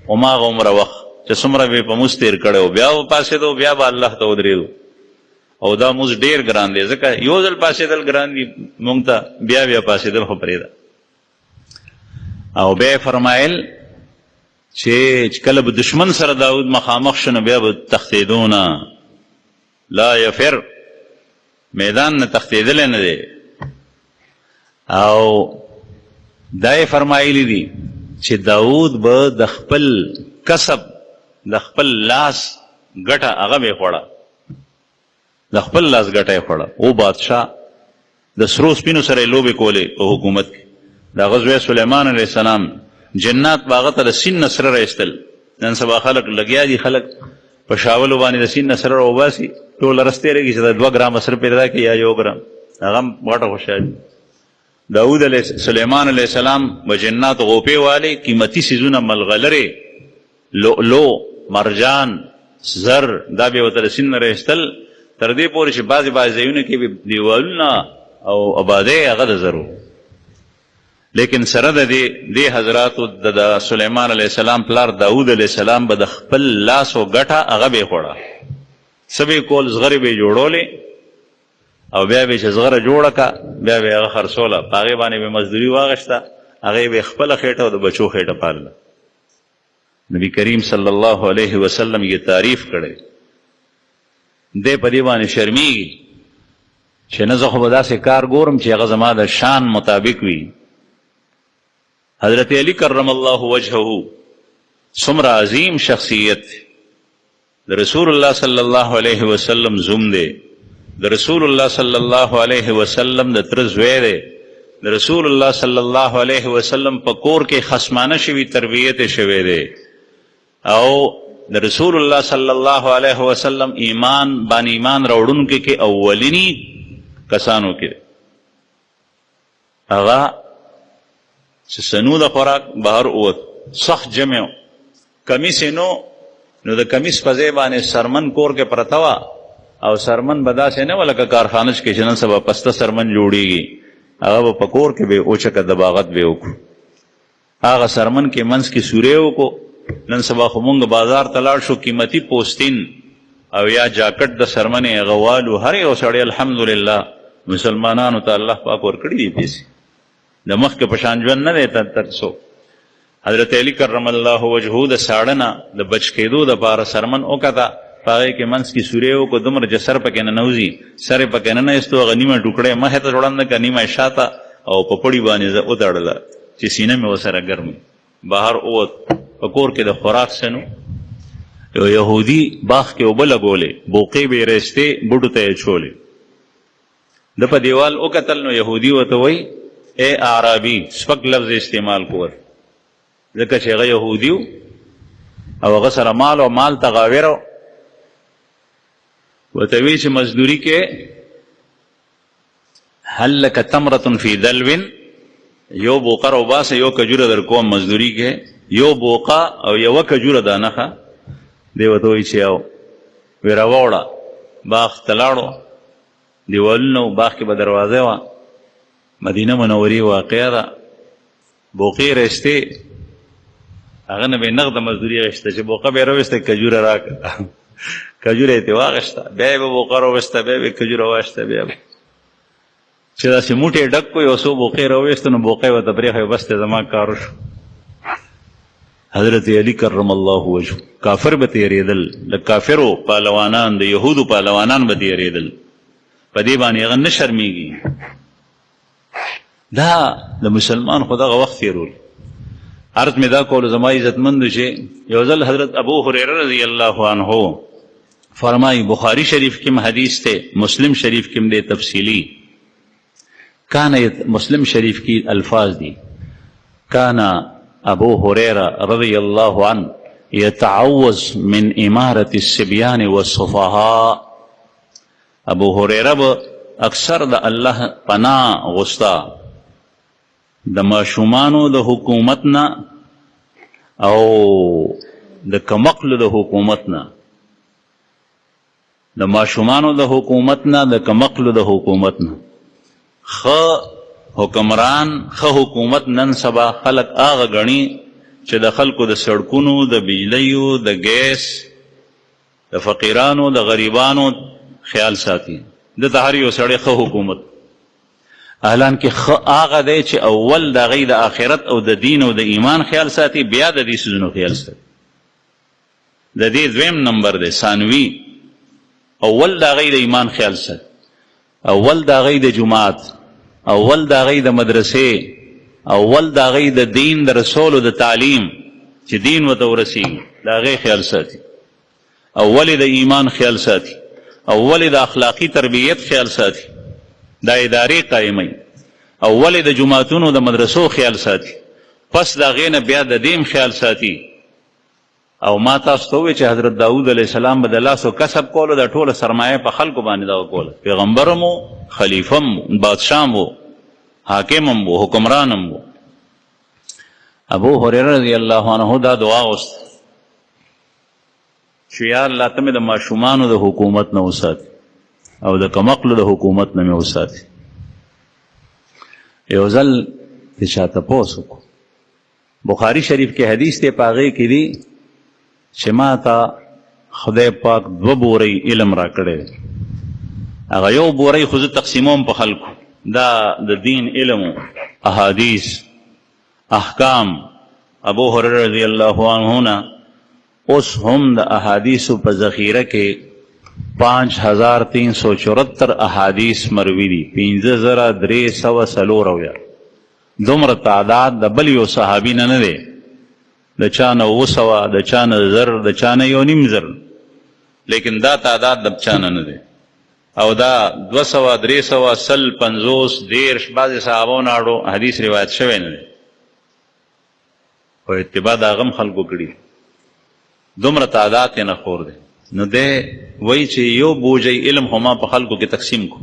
هماغه عمره وخت چې څومره به په مز تېر کړی و، بیا وپاڅېدو، بیا به الله ته ودرېدو. او دا مز ډېر ګران دی، ځکه یو ځل پاڅېدل ګران دي مونږ ته، بیا بیا پاڅېدل خو پرېږده. او بیا یې فرمایل چې کله به دشمن سره داود مخامخ شو نو بیا به تښتېدو نه، لا یفر، میدان نه تښتېدلی نه دی. او دا یې فرمایلی دي چې داود به د خپل کسب، د خپل لاس ګټه هغه به یې خوړه، د خپل لاس ګټه یې خوړه. او بادشاه د سرو سپینو سره یې لوبې کولې په حکومت کې. د هغه زوی سلیمان علیه السلام جنات به هغه ته د سین نه سره راایستل. نن سبا خلک لګیا دي، خلک په شاولو باندې د سین نه سره راوباسي، ټوله رس تېرېږي چې د 2 ګرامه سره پیدا کړي یا 1 ګرام، هغه هم غټه خوشحالي. داود سلیمان علیه السلام به جنات غوپې والې، قیمتي څیزونه، ملغلرې، لؤلؤ، مرجان، زر، دا به یې ورته د سین نه راایستل، تر دې پورې چې بعضې ځایونو کې به دیوالونه او آبادۍ هغه د زرو. لیکن سره د دې حضراتو د سلیمان علیه السلام پلار داود علیه السلام به د خپل لاس او ګټه هغه به یې خوړه. څه به یې کول؟ زغرې به یې جوړولې، او بیا به چې زغره جوړه که، بیا به یې هغه خرڅوله، په هغې باندې به مزدوري واخېسته، هغې به یې خپله خېټه او د بچو خېټه پالله. نبی کریم صلی الله علیه وسلم یې تعریف کړی. دی په دې باندې شرمیږي چې نه زه خو به داسې کار ګورم چې هغه زما د شان مطابق وي. حضرت علی کرم الله وجهه څومره عظیم شخصیت دی، د رسول الله صلی الله علیه وسلم زوم دی، د رسول الله صلی الله علیه وسلم د تره زوی دی، د رسول الله صلی الله علیه وسلم په کور کې خصمانه شوي تربیت شوی دی، او د رسول الله صلی الله علیه وسلم باندې ایمان راوړونکو کې اولینی کسانو کې هغه چې سنو د خوراک بهر ووت، سخت جمع کمیس نو د کمیس په ځای باندې سرمن کور کې پرته وه، او سرمن به داسې نه وه لکه کارخانه کې چې نن سبا پسته سرمن جوړېږي، هغه به په کور کې به اوچکه دباغت به وکړو، هغه سرمن کې منځ کې سورې وکړو. نن سبا خو مونږ بازار ته لاړ شو، قیمتي پوستین او یا جاکټ د سرمنې هغه والو، هر یو سړی الحمدلله مسلمانانو ته الله پاک ورکړي دي پیسې، د مخکې په شان ژوند نه دی تر څو. حضرت علی کرم الله وجهه د ساړه نه د بچ کېدو دپاره سرمن وکته، په هغې کې منځ کې سورې وکړو، دومره چې سر پکې ننوځي، سر یې پکې ننایستو، هغه نیمه ټوکړه یې مخې ته ځوړنده کړه، نیمه یې شاته، او په پړي باندې وتړله چې سینه مې ورسره ګرمي. بهر ووت، په کور کې د خوراک سنو، یو یهودي باغ کې اوبه لګولې، بوقې به یې رایستې، بوټو ته یې اچولې. د په دیوال وکتل نو یهودي ورته وایي اے اعرابي، سپک لفظ استعمال کول، ځکه چې هغه یهودي و او هغه سره مال او مال ته غاویر و. ورته وایي چې مزدوري کې هل لک تمرة فی دلو، یو بوقه راوباسه، یو کجوره در کوم مزدوري کې، یو بوقه او یوه کجوره دانه ښه. دی ورته وایي چې یو وی راوړه. باغ ته لاړو، دیوالونه و، باغ کې به دروازه وه، مدینه منورې واقعه ده. بوقې رایستې، هغه نه به یې نغده مزدوري اخیسته، چې بوقه به یې راویسته، کجوره راکړه، کجوره یې ترې واخیسته، بیا یې به بوقه راویسته، بیا به یې کجوره واخیسته، بیا به چې داسې موټې ډک کو، یو څو بوقې راویسته نو بوقه یې ورته پرېښوې، بس دی زما کار وشو. حضرت علی کرم الله وجهه کافر به تېرېدل، د کافرو پهلوانان، د یهودو پهلوانان به تېرېدل، په دې باندې هغه نه شرمېږي. دا د مسلمان خو دغه وخت تېرول. عرض مې دا کولو زما عزتمندو چې یو ځل حضرت ابو هریره رضی الله عنه فرمایي، بخاری شریف کې حدیث ته، مسلم شریف کې دې تفصیلی کان، مسلم شریف کی الفاظ دی، کان ابو هریره رضی اللہ عنہ یتعوذ من امارت الصبیان والصفحاء. ابو هريره به اکثر د الله پناه غوستا د ماشومانو د حکومت نه او د کمقلو د حکومت نه، د ماشومانو د حکومت نه، د کمقلو د حکومت نه. حکمران حکومت نن سبا خلق هغه غني چې د خلکو د سړکونو، د بجلیو، د ګیس، د فقیرانو، د غریبانو خیال ساتي. د هر یو سړی حکومت اعلان کې هغه دی چې اول د هغې د آخرت او د دین او د ایمان خیال ساتي، بیا د دې څیزونو خیال ساتي. د دې دویم نمبر دی ثانوي. اول د هغې د ایمان خیال ساتي، اول د هغې د جماعت، اول د هغې د مدرسې، اول د هغې د دین د رسولو د تعلیم چې دین ورته ورسېږي د هغې خیال ساتي، اول د ایمان خیال ساتي، اول د اخلاقی تربیت خیال ساتي، دا ادارې قائموي، اول د جماعتونو د مدرسو خیال ساتي، پس د هغې نه بیا د دین خیال ساتي. او ما تاسو ته ووایي چې حضرت داود علیه السلام به د لاسو کسب کولو، د ټوله سرمایه په خلکو باندې دغه کوله. پیغمبر هم و، خلیفه هم و، بادشاه هم و، حاکم هم و، حکمران هم و. ابو هریره رضی الله عنه دا دعا وست چې یا الله ته مې د ماشومانو د حکومت نه وساتي او د کمقلو د حکومت نه مې وساتي. یو ځل د چا تپوس وکړو، بخاري شریف کې حدیث دی، په هغې کې دي چې ما ته خدای پاک 2 بورۍ علم را کړی. هغه یو بورۍ خو زه تقسیموم په خلکو، دا د دین علم، احادیث، احکام. ابو هریره رضی الله عنه نه اوس هم د احادیثو په ذخیره کې 5374 احادیث مروي دي، 5340. دومره تعداد د بل یو صحابي نه دی، د چا نه 200، د چا نه 1000، د چا نه 1.5 لیکن دا تعداد د چا نه دی. او دا 200، 300، 100، 50، 10 بعضې صحابو نه اړو حدیث روایت شوی نه دی، او اتباع د هغه هم خلکو کړي، دومره تعداد یې نه خور دی. نو دی وایي چې یو بوجۍ علم خو ما په خلکو کې تقسیم کو،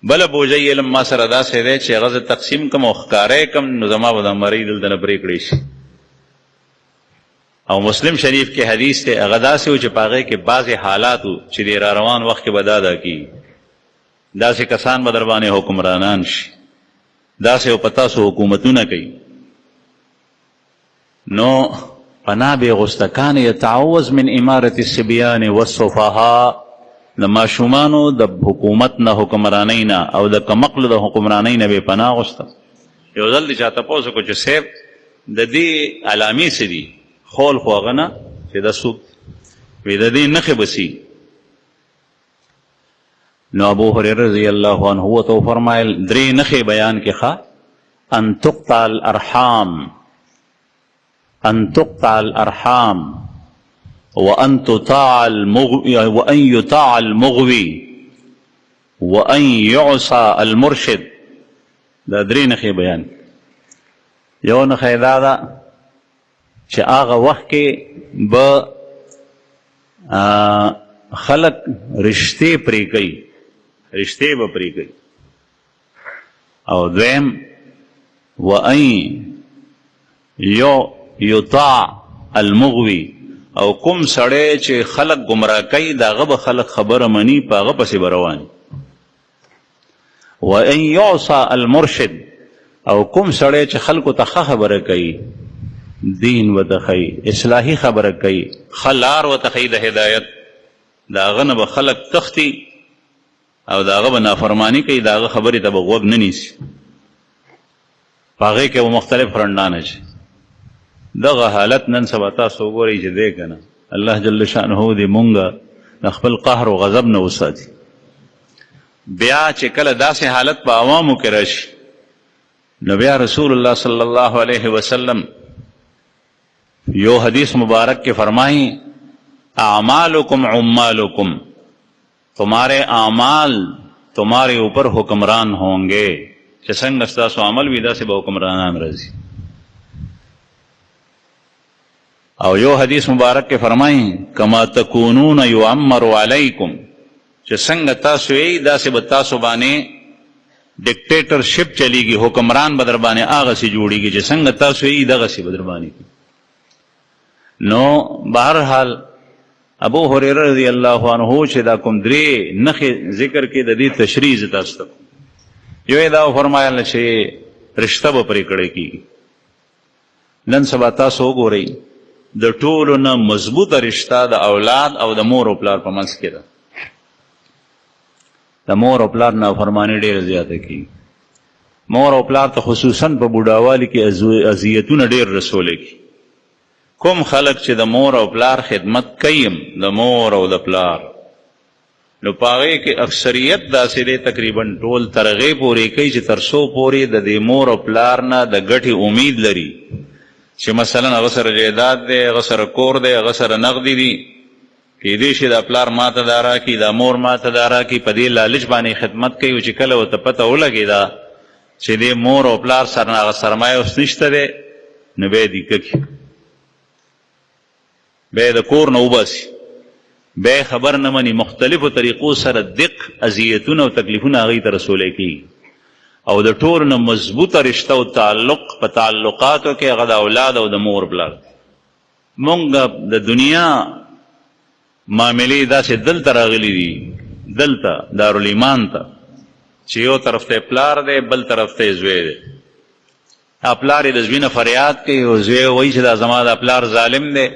بله بوجۍ علم ما سره داسې دی چې هغه زه تقسیم کم او ښکاره کم، نو زما به د مرۍ دلته نه پرېکړی شي. او مسلم شریف کې حدیث دی، هغه داسې و چې په هغې کې بعضې حالات و چې د را روان وخت کې به دا ادا کېږي، داسې کسان به در باندې حکمرانان شي، داسې او په تاسو حکومتونه کوي. نو پناه بې غوسته کان یتعوذ من امارة الصبیان والسفهاء، د ماشومانو د حکومت نه، حکمرانۍ نه او د کمقلو د حکمرانۍ نه به پناه غوسته. یو ځل د چا تپوس وکړو چې صاحب د دې علامې څه دي؟ خول خو هغه نه چې دا څوک وي، د دې نښې به څه. نو ابو هریره رضی الله عنه ورته وفرمایل 3 نښې بیان کې ښه، ان تقطع الارحام، ان تقطع الارحام، وان يطاع المغوي، وان يطاع المغوي، وان يعصى المرشد. دا 3 نښې بیان. یو نښه دا ده چې هغه وخت کې به خلق رشتې پرې کوي، رشتې به پرې کوي. او دویم وان یطاع المغوي، او کوم سړی چې خلق گمراه کوي د هغه به خلق خبره مني، په هغه پسې به روان. وان یعصى المرشد، او کوم سړی چې خلکو ته ښه خبره کوي، دین ورته ښیي، اصلاحي خبره کوي، ښه لار ورته ښیي د هدایت، د هغه نه به خلک تښتي او د هغه به نافرماني کوي، د هغه خبرې ته به غوږ نه نیسي، په هغې کې به مختلف خرندانه شي. دغه حالت نن سبا تاسو وګورئ چې دی که نه، الله جل شانه دې مونږ د خپل قهر و غضب نه وساتي. بیا چې کله داسې حالت په عوامو کې راشي، نو بیا رسول الله صلی الله علیه وسلم یو حدیث مبارک کے فرمائیں اعمالکم عمالکم، تمہارے اعمال تمہارے اوپر حکمران ہوں گے، کہ سنگ استاسو عمل ویدا سے حکمرانان رضی. او یو حدیث مبارک کے فرمائیں کما تکونون یعمر علیکم، چې څنګه تاسو یې داسې به تاسو باندې ډیکټیټرشپ چلیږي، حکمران به در باندې هغسې جوړېږي چې څنګه تاسو یې دغسې به در باندې کړي. نو بهرحال ابو هريره رضی الله عنه چې دا کوم درې نښې ذکر کې د دې تشریح زه تاسو ته یو یې دا فرمایل چې رشته به پرې کړی کېږي. نن سبا تاسو وګورئ د ټولو نه مضبوطه رشته د اولاد او د مور او پلار په منځ کې ده. د مور او پلار نافرماني ډېره زیاته کېږي. مور او پلار ته خصوصا په بوډاوالي کې اذیتونه ډېر رسولی کی. کوم خلک چې د مور او پلار خدمت کوي د مور او د پلار، نو په هغې کې اکثریت داسې دی تقریبا ټول تر هغې پورې کوي چې تر څو پورې د دې مور او پلار نه د ګټې امید لري چې مثلا هغه سره جایداد دی، هغه سره کور دی، هغه سره نغدي دي، کیدای شي دا پلار ماته دا راکړي، دا مور ماته دا راکړي، په دې لالچ باندې خدمت کوي. چې کله ورته پته ولګېده چې دې مور او پلار سره هغه سرمایه اوس نشته دی، نو بیا یې دیکه کړي، بیا یې د کور نه وباسي، بیا یې خبر نه مني. مختلفو طریقو سره دق اذیتونه او تکلیفونه هغوی ته رسولی کېږي. او د ټولو نه مضبوطه رشته او تعلق په تعلقاتو کې هغه د اولاد او د مور پلار. مونږ د دنیا معاملې داسې دلته راغلي دي، دلته دارالایمان ته، چې یو طرف ته پلار دی بل طرف ته زوی دی. پلار یې د زوی نه فریاد کوي او زوی وایي چې دا زما د پلار ظالم دی،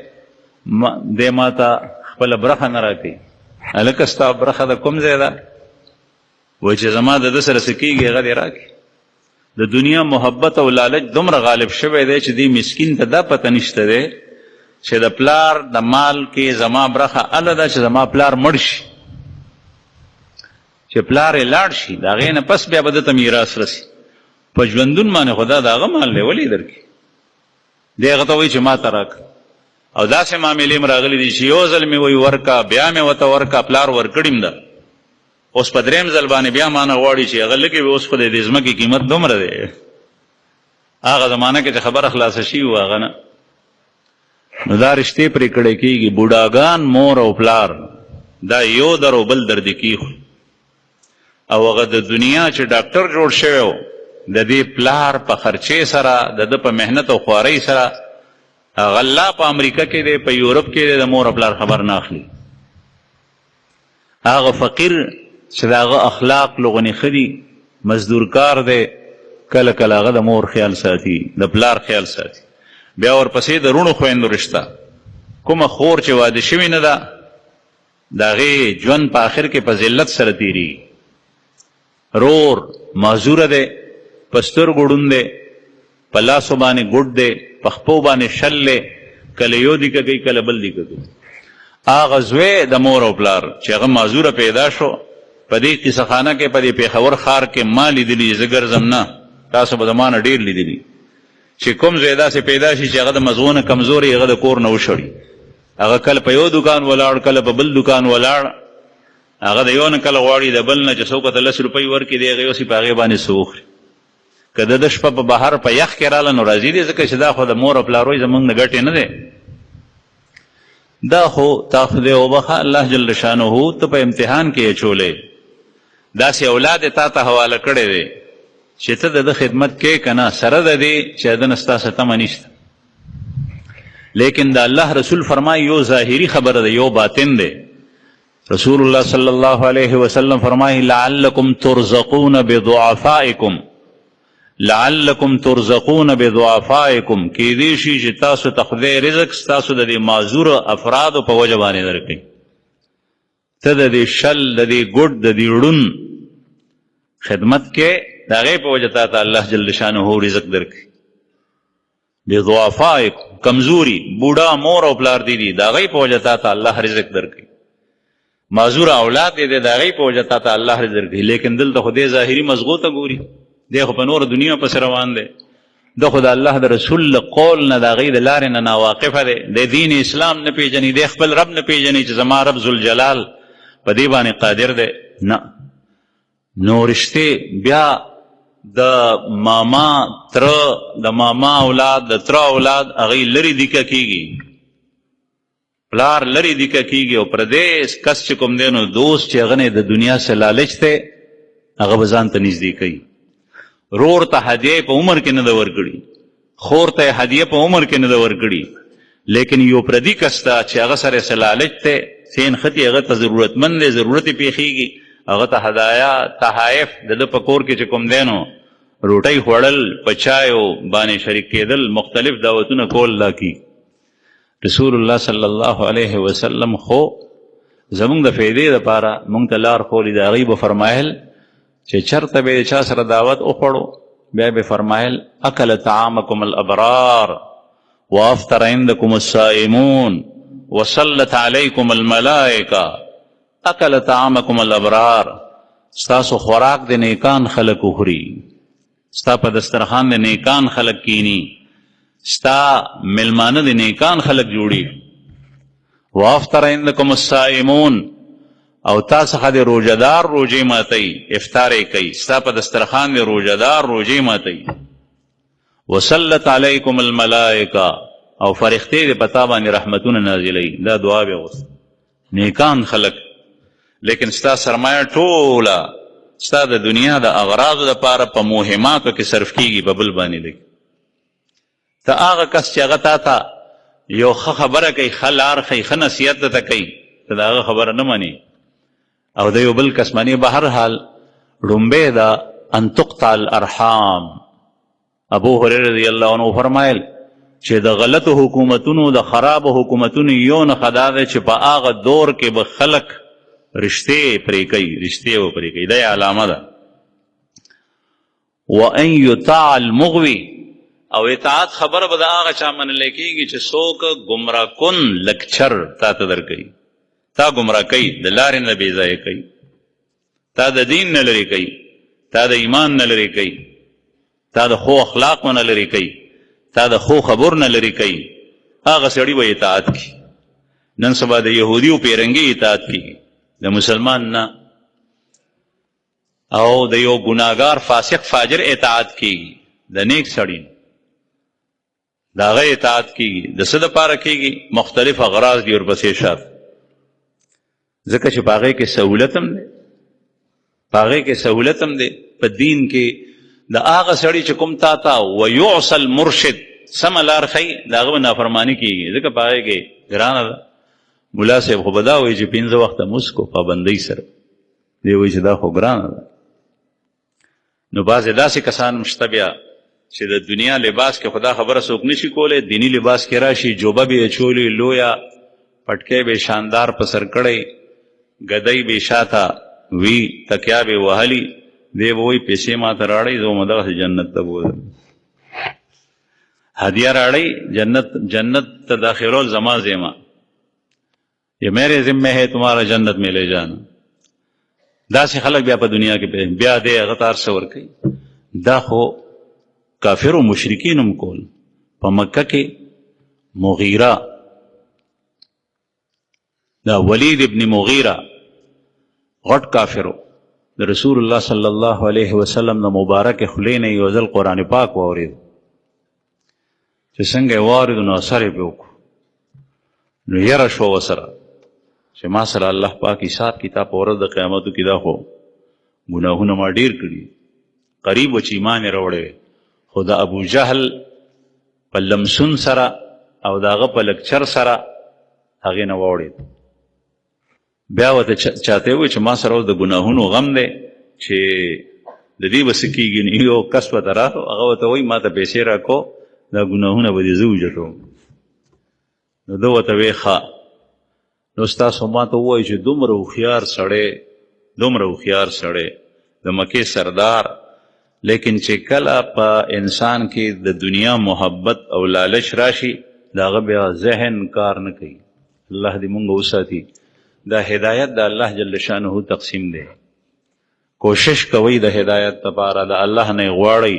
دی ما ته خپله برخه نه راکوي. هلکه ستا برخه د کوم ځای ده؟ وایي چې زما د ده سره څه کېږي هغه دې راکړي. د دنیا محبت او لالچ دومره غالب شوی دی چې دې مسکین ته دا پته نشته دی چې د پلار د مال کې زما برخه هله ده چې زما پلار مړ شي، چې پلار یې لاړ شي د هغې نه پس بیا به ده ته میراث رسي. په ژوندون باندې خو دا د هغه مال دی، ولې درکړي؟ دی هغه ته وایي چې ما ته راکړه. او داسې معاملې م راغلي دي چې یو ځل مې وایي ورکه، بیا مې ورته ورکه، پلار ورکړې م ده، اوس په درېیم ځل باندې بیا مانه غواړي چې هغه لږې وي. اوس خو د دې ځمکې قیمت دومره دی، هغه زمانه کې چې خبره خلاصه شي و هغه نه. نو دا رشتې پرې کړی کېږي. بوډاګان مور او پلار دا یو در او بل در دې کېښو. او هغه د دنیا چې ډاکټر جوړ شوی و د دې پلار په خرچې سره، د ده په محنت او خوارۍ سره، هغه الله په امریکا کې دی، په یورپ کې دی، د مور او پلار خبر نه اخلي. هغه فقیر چې د هغه اخلاق لغونې ښه دي، مزدورکار دی، کله کله هغه د مور خیال ساتي، د پلار خیال ساتي. بیا ورپسې د رونو خویندو رشته، کومه خور چې واده شوې نه ده د هغې ژوند په آخر کې په ذلت سره تېرېږي. رور معذوره دی، په سترګو ړوند دی، په لاسو باندې ګوډ دی، په خپو باندې شل دی، کله یو دیکه کوي کله بل دیکه کوي. هغه زوی د مور او پلار چې هغه معذوره پیدا شو، په دې قصه خانه کې په دې پېښور ښار کې ما لیدلي، زه ګرځم نه، تاسو به د ما نه ډېر لیدلي، چې کوم زوی داسې پیدا شي چې هغه د مزغو نه کمزوري، هغه د کور نه وشړي. هغه کله په یو دوکان ولاړ، کله په بل دوکان ولاړ، هغه د یو نه کله غواړي د بل نه چې څوک ته 10 روپۍ ورکړي، دی هغه یوسې په هغې باندې څه وخوري. که د شپه په بهر په یخ کې راله نو راځي دی، ځکه چې دا خو د مور او پلاروی زمونږ نه ګټې نه دی. دا خو تا خدای وبخه الله جل شانه ته په امتحان کې اچولی، داسې اولاد یې تا ته حواله کړی دی چې ته د ده خدمت کې که نه، سره د دې چې د ده نه ستاسې تمه نشته. لیکن د الله رسول فرمایي یو ظاهري خبره ده، یو باطن دی. رسول الله صلی الله علیه وسلم فرمایي لعلکم ترزقون بضعفائکم، لعلکم ترزقون بضعفائکم، کیدای شي چې تاسو ته خدای رزق ستاسو د دې معذور افرادو په وجه باندې درکړي. ته د دې شل، د دې ګوډ، د دې ړون خدمت کې د هغې په وجه تا ته الله جل شانه رزق درکړي. بضعفائکم، کمزوري بوډا مور او پلار دي د هغې په وجه تا ته الله رزق درکړي. معذور اولاد دی د هغې په وجه تا ته الله رزق درکړي. لیکن دلته خو دې ظاهري مزغو ته ګوري، دی خو په نور دنیا پسې روان دی، ده خو د الله د رسول قول نه د هغې د لارې نه ناواقفه دی، د دین اسلام نه پېژني، دی خپل رب نه پېژني چې زما رب ذوالجلال په دې باندې قادر دی. نه، نو رشتې بیا د ماما تره، د ماما اولاد، د تره اولاد، هغې لرې دیکه کېږي. پلار لری دیکه کیږي او پردیس کس چې کوم دی نو دوست چې هغه نه د دنیا څخه لالچ دی هغه به ځان ته نږدې کوي. رور ته هدیه په عمر کې نه ده ورکړي، خور ته هدیه په عمر کې نه ده ورکړي، لیکن یو پردي کس ته چې هغه سره څه لالچ دی، سین خطي هغه ته ضرورتمند دی، ضرورت یې پېښېږي، هغه ته هدایا تحایف د ده په کور کې چې کوم دی نو روټۍ خوړل، په چایو باندې شریک کېدل، مختلف دعوتونه کول دا کی. رسول الله صلی الله علیه وسلم خو زمونږ د فایدې دپاره مونږ ته لار ښولي. د هغوی به فرمایل چې چرته به چا سره دعوت وخوړو بیا به فرمایل اکل طعامکم الابرار وافطر عندکم الصائمون وصلت علیکم الملائکه. اکل طعامکم الابرار، ستاسو خوراک د نیکان خلق وخوري، ستا په دسترخوان د نیکان خلق کینی، ستا ملمانه د نیکان خلق جوړي. وافطر عندکم الصائمون، او تا څخه د روژهدار روژې ماتوي، افطار یې کوي، ستا په دسترخوان د روژهدار روژې ماتوي. وصلت علیکم الملائکه، او فرښتې د په تا باندې رحمتونه نازلوي. دا دعا به اوس نیکان خلق. لیکن ستا سرمایه ټوله ستا د دنیا د اغراضو دپاره په مهماتو کې صرف کیږي، په بل باندې لګي. ته هغه کس چې هغه تا ته یو ښه خبره کوي، ښه لار ښیي، ښه نصیحت درته کوي، ته د هغه خبره نه منې او د یو بل کس منې. به هر حال ړومبی ده ان تقطع الارحام. ابو هریره رضی الله عنه فرمایل چې د غلطو حکومتونو، د خرابو حکومتونو یو نښه دا ده چې په هغه دور کې به خلک رشتې پرې کوي، رشتې به پرې کوي، دا یې علامه ده. وان یطاع المغوی، او اطاعت خبره به د هغه چا منلی کېږي چې څوک ګمراه کن لکچر تا ته درکوي، تا ګمراه کوي، د لارې نه بې ځایه کوي، تا د دین نه لرې کوي، تا د ایمان نه لرې کوي، تا د ښو اخلاقو نه لرې کوي، تا د ښو خبرو نه لرې کوي، هغه سړي به اطاعت کوي. نن سبا د یهودي او پیرنګي اطاعت کېږي، د مسلمان نه. او د یو ګناهګار فاسق فاجر اطاعت کېږي، د نیک سړي نه د هغه اطاعت کېږي. د څه دپاره کېږي؟ مختلف اغراض دي ورپسې شاته، ځکه چې په هغې کې سهولت هم دی، په هغې کې سهولت هم دی. په دین کې د هغه سړي چې کوم تا ته ویعصى المرشد سمه لار ښیي، د هغه به نافرماني کېږي، ځکه په هغې کې ګرانه ده. ملا صاحب خو به دا وایي چې 5 وخته مونځ کو پابندۍ سره، دی وایي چې دا خو ګرانه ده. نو بعضې داسې کسان هم شته بیا چې د دنیا لباس کې خدا خبره څوک نشي کولی، دینی لباس کې راشي، جوبه به یې اچولي لویه، پټکی به شاندار په سر کړی، ګدۍ به شاته وي، تکیا به وهلي، دی به وایي پیسې ما ته راړئ، زه به دغسې جنت ته بوځم، هدیه راړئ، جنت ته داخلول زما ذمہ، یہ میرے ذمہ ہے تمہارا جنت میں لے جانا. داسې خلک بیا په دنیا کې بیا دی هغه ته هر څه ورکوي. دا خو کافر و مشرکین هم کول. په مکه کې مغیره، دا ولید ابن مغیره غټ کافر و، د رسول الله صلی الله علیه وسلم د مبارک خولې نه یو ځل قرآن پاک واورېد، چې څنګه یې واورېد نو اثر یې پرې وکړو، نو یره شوه ورسره چې ما سره الله پاک حساب کتاب په ورځ د قیامتو کې دا خو ګناهونه ما ډېر کړي. قریب و چې ایمان یې راوړی، خو د ابو جهل په لمسون سره او د هغه په لکچر سره هغې نه واوړېد. بیا ورته چاته وایي چې ما سره اوس د ګناهونو غم دی چې د دې به څه کېږي. یو کس ورته راغی، هغه ورته وایي ما ته پیسې راکو، دا ګناهونه به دې زه وجټوم. نو ده ورته وایي ښه، نو ستاسو ما ته ووایي چې دومره هوښیار سړی د مکې سردار، لیکن چې کله په انسان کې د دنیا محبت او لالچ راشي د هغه بیا ذهن کار نه کوي. الله دې مونږ وساتي. دا هدایت د الله جل شانه تقسیم دی. کوشش کوئ د هدایت لپاره، د الله نه غواړئ.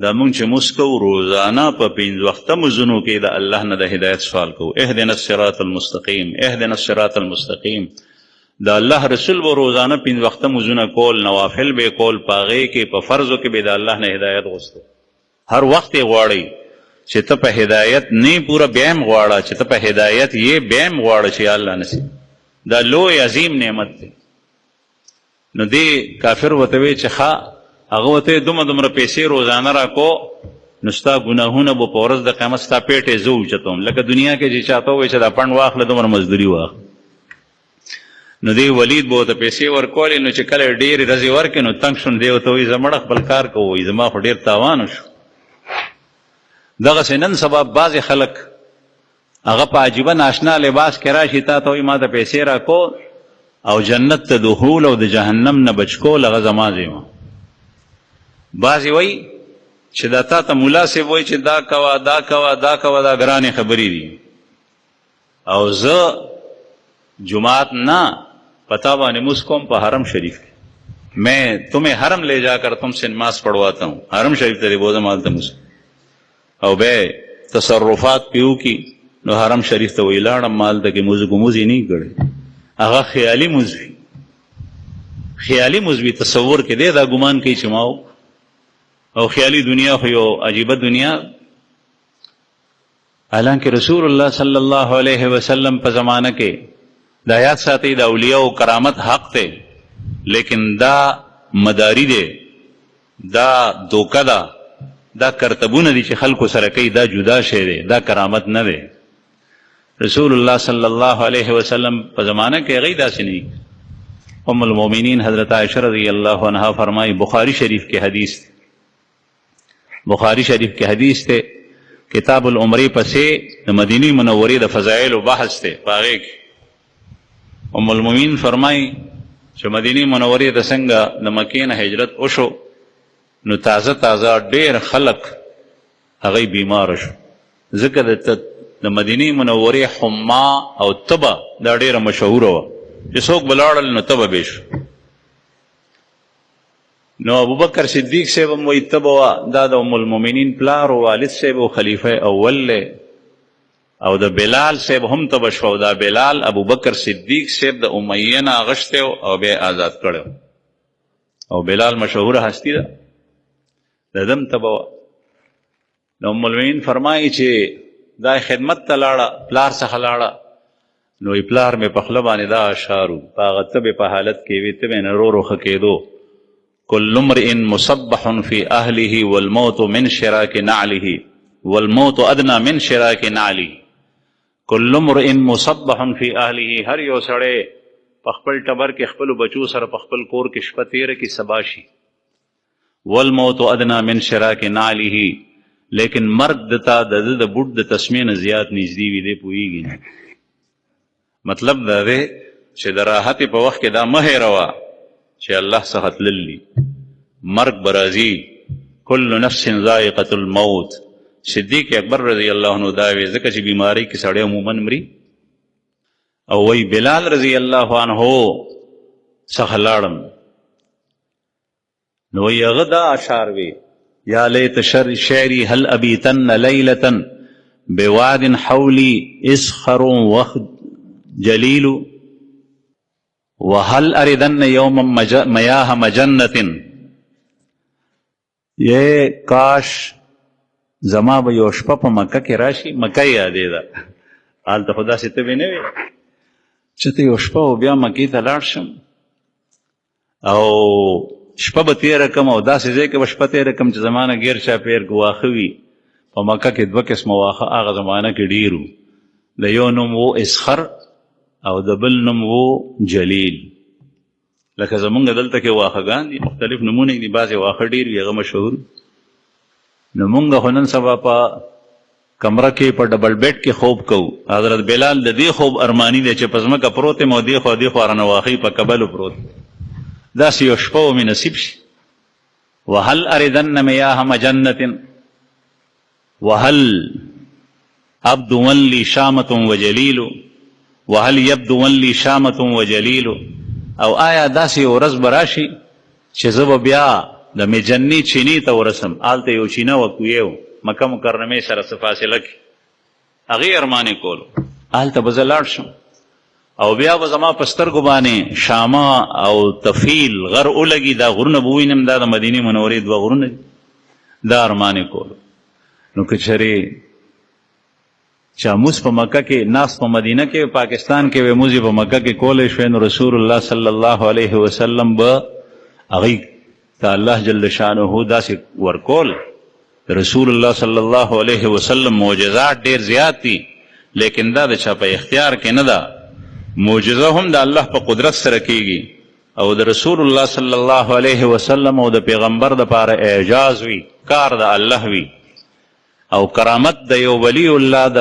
دا مونږ چې مونځ کوو روزانه په 5 وخته مونځونو کې د الله نه د هدایت سوال کوو. اهدنا الصراط المستقیم، اهدنا الصراط المستقیم. د الله رسول به روزانه 5 وخته مونځونه کول، نوافل به کول، په هغې کې په فرضو کې به د الله نه هدایت غوښتو. هر وخت یې غواړئ چې ته په هدایت نه پورا بیم غواړه، چې ته په هدایت یې بیم غواړه چې الله نصیب. دا لوی عظیم نعمت دی. نو دی کافر ورته وی چې هغه ورته دومره پیسې روزانه راکو نو ستا ګناهونه به په ورځ د قیامت ستا پیټې زه اوچتوم. لکه دنیا کې چې چاته ووایي چې دا پڼ واخله دومره مزدوري واخله. نو دی ولید به ورته پیسې ورکولې، نو چې کله ډېرې ورځې ورکړې نو تنګ شو. دی ورته وایي زه مړه خپل کار کوو، زما خو ډېر تاوانه شو. دغسې نن سبا بعضې خلک هغه په عجیبه ناشنا لباس کې راشي، تا ته وایي ما ته پیسې راکو او جنت ته دخول او د جهنم نه بچ کول هغه زما ځای وه. بعضې وایي چې دا تا ته ملا صاحب وایي چې دا کوه دا کوه دا کوه، دا ګرانې خبرې دي، او زه جماعت نہ پتا بانے مجھ کو پا حرم شریف کے میں تمہیں حرم لے جا کر تم سے نماز پڑھواتا ہوں. حرم شریف تیرے بوزا مالتا مجھ او بے تصرفات پیو کی نو حرم شریف تا وی لاڑم مالتا کہ مجھ کو مجھے نہیں کرے. اغا خیالی مجھوی، خیالی مجھوی تصور کے دے دا گمان کی چماؤ. او خیالی دنیا خیو عجیبت دنیا. حالانکہ رسول اللہ صلی اللہ علیہ وسلم پا زمانہ کے دا آیات ساتھی دا اولیاء و کرامت حق تے، لیکن دا مداری دے، دا دوکہ دا کرتبون دی چی خلق سرکی، دا جدا شے دے، دا کرامت نہ دے. رسول اللہ صلی اللہ علیہ وسلم پا زمانہ کے غی دا سنی. ام المومنین حضرت عائشہ رضی اللہ عنہ فرمائی، بخاری شریف کے حدیث تے، بخاری شریف کے حدیث تے، کتاب العمری پسے مدینی منوری دا فضائل و بحث تے پاگے کی. ام المومنین فرمائی چې مدینی منوری د څنګه د مکې نه هجرت وشو نو تازه ډېر خلک هغوی بیماره شو، ځکه د مدینی منورې حما او تبه دا ډېره مشهوره وه چې څوک به لاړل نو تبه به شو. نو ابوبکر صدیق صاحب هم وایي تبه وه، دا د ام المومنین پلار و والد صاحب و خلیفه اول دی، او د بلال صاحب هم تبه شو. دا بلال ابوبکر صدیق صاحب د امیه نه اغشتی او بیا آزاد کړی، او بلال مشهوره هستی ده، د دم تبه وه. نو ام المؤمنین فرمایي چې دا خدمت ته لاړه، پلار څخه لاړه، نو پلار مې په خوله باندې دا اشارو په هغه تبې په حالت کې وي، تبې نه رو رو ښه کېدو. کل امرئ مصبح فی اهله والموت من شراک نعله والموت ادنى من شراک نعله. کل امرئ مصبح فی اهله، هر یو سړی په خپل ټبر کې خپلو بچو سره په خپل کور کې شپه تیره کې سبا شي. والموت ادنى من شراک نعله، لیکن مرگ دتا د بوټ د تسمې نه زیات نږدې وي، دی پوهېږي نه. مطلب دا دی چې د راحتې په وخت کې دا مه هېروه چې الله څخه تللی مرگ به راځي. کل نفس ذائقة الموت. صدیق اکبر رضی اللہ عنہ دا وی ځکه چې بیماری کې سړی عموما مري. او وی بلال رضی اللہ عنہ څخه لاړم نو وی هغه دا اشعار وی، یا لیت شعری هل ابیتن لیلتا بواد حولی اسخر وخد جلیل وهل اردن یوم میاہ مجنت. یہ کاش زما به یو شپه په مکه کې راشي. مکه یادې ده، هلته خو داسې تبې نه وي چې ته یو شپه او بیا مکې ته لاړ شم او شپه به تېره کړم او داسې ځای کې به شپه تېره کړم چې زما نه ګیر چاپېر کې واښه وي. په مکه کې دوه قسمه واښه هغه زمانه کې ډېر وو، د یو نوم و اسخر او د بل نوم و جلیل. لکه زمونږ دلته کې واښهګان دي، مختلف نومونه دي، بعضې واښه ډېر وي هغه مشهور. نو مونږ خو نن سبا په کمره کې په ډبل بیډ کې خوب کوو. حضرت بلال د دې خوب ارمانی دی چې په ځمکه پروت یم او دې خوا رانه واښئ په کبلو پروت، داسې یو شپه ومې نصیب شي. وهل اردن میاه مجنت وهل ابدو لی شامت وجلیل وهل یبدو لی شامت وجلیل. او آیا داسې یو ورځ به راشي چې زه به بیا د مجنی چینی ته ورسم، هلته یو چینه و کویه و مکه مکرمې سره څه فاصله کې، هغې ارمانې کولو، هلته به زه لاړ شم او بیا به زما په سترګو باندې شامه او تفیل غر ولګي، دا غرونه به ووینم، دا د مدینې منورې دوه غرونه دي، دا ارمانې کولو. نو که چرې چا موس په مکه کې ناس په مدینه کې پاکستان کې وې موزي په مکه کې کولې شوې نو رسول الله صلی الله علیه وسلم به هغې ته الله جل شانه داسې ورکول. رسول الله صلی الله علیه وسلم معجزات ډېر زیات دي، لیکن دا د چا په اختیار کې نه ده. معجزه هم د الله په قدرت سره کېږي او د رسول الله صلی الله علیه وسلم او د پیغمبر دپاره اعجاز وي، کار د الله وي. او کرامت د یو ولی الله د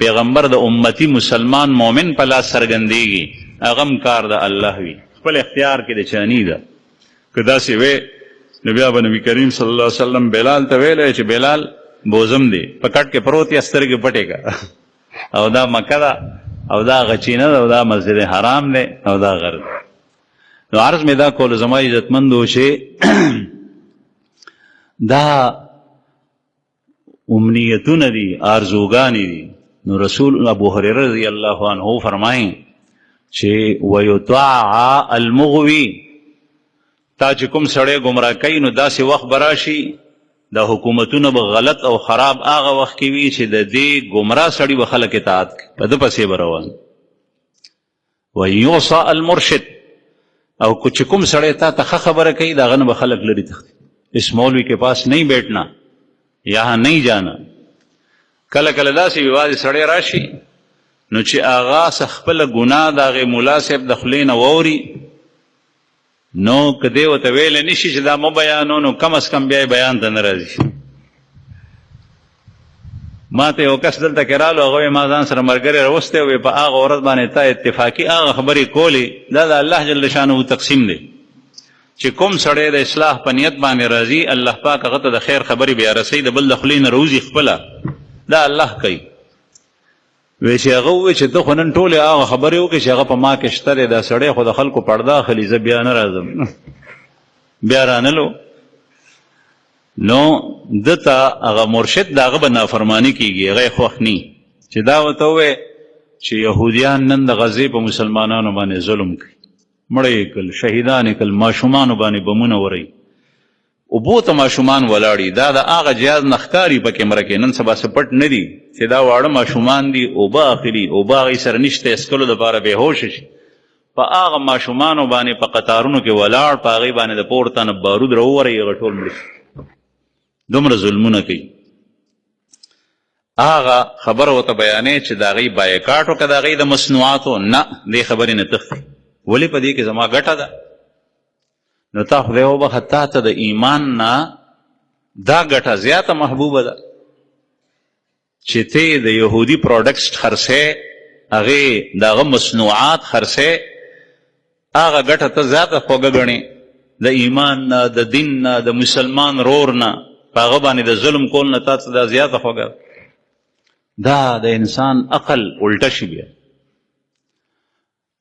پیغمبر د امتی مسلمان مومن په لاس څرګندېږي، هغه هم کار د الله وي، خپل اختیار کې د چانی ده. که داسې وی نو بیا به نبي کریم صلی الله علیه وسلم بلال ته ویلی چې بلال بوزم دی په کټ کې پروت یا سترګې پټې که او دا مکه ده او دا غچینه ده او دا مسجد حرام دی او دا غر ده. نو عرض مې دا کولو زما عزتمندو چې دا امنیتونه دي، آرزوګانې دي. نو رسول ابو هریره رضی الله عنه فرمایي چې ویطاع المغوی، تا چې کوم سړی ګمراه کوي نو داسې وخت به راشي د حکومتونه به غلط او خراب هغه وخت کې وي چې د دې ګمراه سړي به خلک اطاعت کوي، په ده پسې به روان. ویوصى المرشد، او چې کوم سړی تا ته ښه خبره کوي د هغه نه به خلک لرې تښتي. اس مولوی کے پاس نہیں بیٹھنا، یہاں نہیں جانا. کله کله داسې یوازې سړی راشي نو چې هغه څه خپله ګناه د هغې ملا صاحب د خولې نه واوري نو که دی ورته ویلی نه شي چې دا مه بیانو نو کم از کم بیا یې بیان ته نه راځي. ما ته یو کس دلته کې رالو، هغه ما ځان سره ملګری راوستی وی په هغه ورځ باندې تا اتفاقي هغه خبرې کولې. دا د الله جل شانه تقسیم دی چې کوم سړی د اصلاح په نیت باندې راځي الله پاک هغه ته د خیر خبرې بیا رسوي، د بل د خولې نه روزي خپله دا الله کوي. وی چې هغه ووایي چې ته خو نن ټولې هغه خبرې وکړې چې هغه په ما کې شته دی، دا سړی خو د خلکو پرده اخلي، زه بیا نه راځم. بیا رانلو نو ده ته هغه مرشد د هغه به نافرماني کېږي، هغه یې خوښ نی چې دا ورته ووایي چې یهودیان نن د غزې په مسلمانانو باندې ظلم کوي، مړه یې کړل، شهیدان یې کړل، ماشومانو باندې بمونه وروي، اوبو ته ماشومان ولاړي. دا د هغه جهاز نه ښکاري په کیمره کې، نن سبا څه پټ نه دي چې دا واړه ماشومان دي، اوبه اخلي، اوبه هغې سره نشته څښلو دپاره بېهوشه شي. په هغه ماشومانو باندې په قطارونو کې ولاړ، په هغې باندې د پورته نه بارود راووروي، هغه ټول مړه شي. دومره ظلمونه کوي. هغه خبره ورته بیانې چې د هغې بایکاټ وکړه د هغې د مصنوعاتو، نه دې خبرې نه تښتي. ولې په دې کې زما ګټه ده. نو تا خدای وبخه تا ته د ایمان نه دا ګټه زیاته محبوبه ده چې ته د یهودي پروډکټس خرڅې، هغې د هغه مصنوعات خرڅې، هغه ګټه ته زیاته خوږه ګڼې د ایمان نه، د دین نه، د مسلمان رور نه، په هغه باندې د ظلم کول نه تا ته دا زیاته خوږه. دا د انسان عقل الټه شي بیا.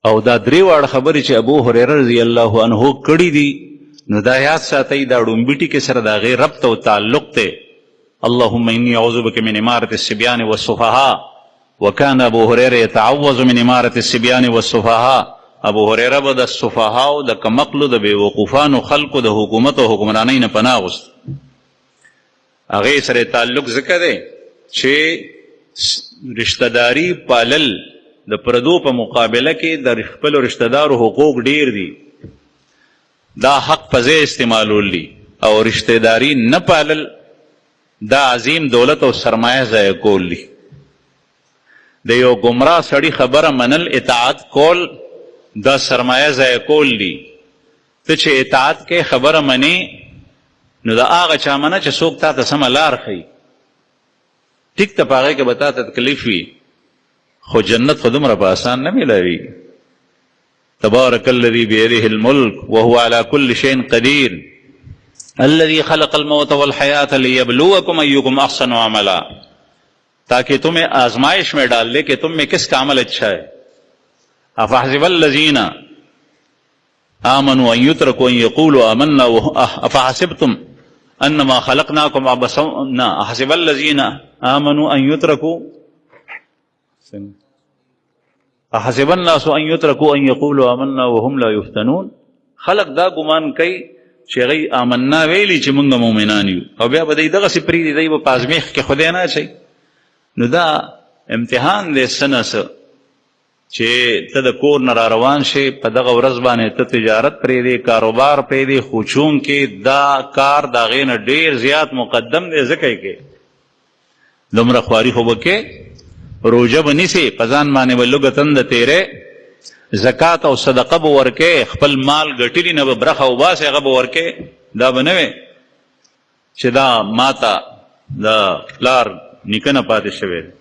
او دا درې واړه خبرې چې ابو هریره رضی الله عنه کړي دي نو دا یاد ساتئ، دا ډومبي ټکي سره د هغې ربط او تعلق دی. اللهم انی اعوذ بک من امارة الصبیان والسفهاء، وکان ابو هریره یتعوذ من امارة الصبیان والسفهاء. ابو هریره به د سفهاو د کمقلو د بېوقوفانو خلکو د حکومت او حکمرانۍ نه پناه غوښت. هغې سره تعلق ځکه دی چې رشتهداري پالل د پردو په مقابله کې د خپلو رشتهدارو حقوق ډیر دي، دا حق په ځای استعمالول دي، او رشتهداري نه پالل دا عظیم دولت او سرمایه ضایع کول دي. د یو ګمراه سړي خبره منل، اطاعت کول، دا سرمایه ضایع کول دي. ته چې اطاعت کې خبره منې نو د هغه چا منه چې څوک تا ته سمه لار ښیي. ټیک ته په هغې کې به تا ته تکلیف وي، خو جنت خو دومره په آسان نه میلاوي. تبارک الذي بيده الملك وهو على كل شيء قدير الذي خلق الموت والحیات ليبلوکم ایکم احسن عملا، تاکہ تمہیں آزمائش میں ڈال لے کہ تم میں کس کا عمل اچھا ہے. افحسب الذین آمنوا ان يتركوا ان يقولوا آمنا افحسبتم انما خلقناكم عبثا احسب الذین آمنوا ان يتركوا احسب الناس ان يتركوا ان يقولوا آمنا وهم لا يفتنون. خلق دا ګمان کوي چې هغوی آمنا ویلي چې موږ مؤمنان یو، او بیا به دی دغسې پرېږدي، دی به په ازمیښت کې خدای نه اچوي. نو دا امتحان دی څه نه څه چې ته د کور نه را روان شي، په دغه ورځ باندې ته تجارت پرېږدې، کاروبار پرېږدې، خو چونکې دا کار د هغې نه ډېر زیات مقدم دی، ځکه یې کې دومره خواري خو به کې، روژه به نیسې، په ځان باندې به لږه تنده تېرې، زکات او صدقه به ورکې، خپل مال ګټلي نه به برخه وباسې، هغه به ورکې. دا به نه وی چې دا ماته د پلار نیکه نه پاتې شوی دی،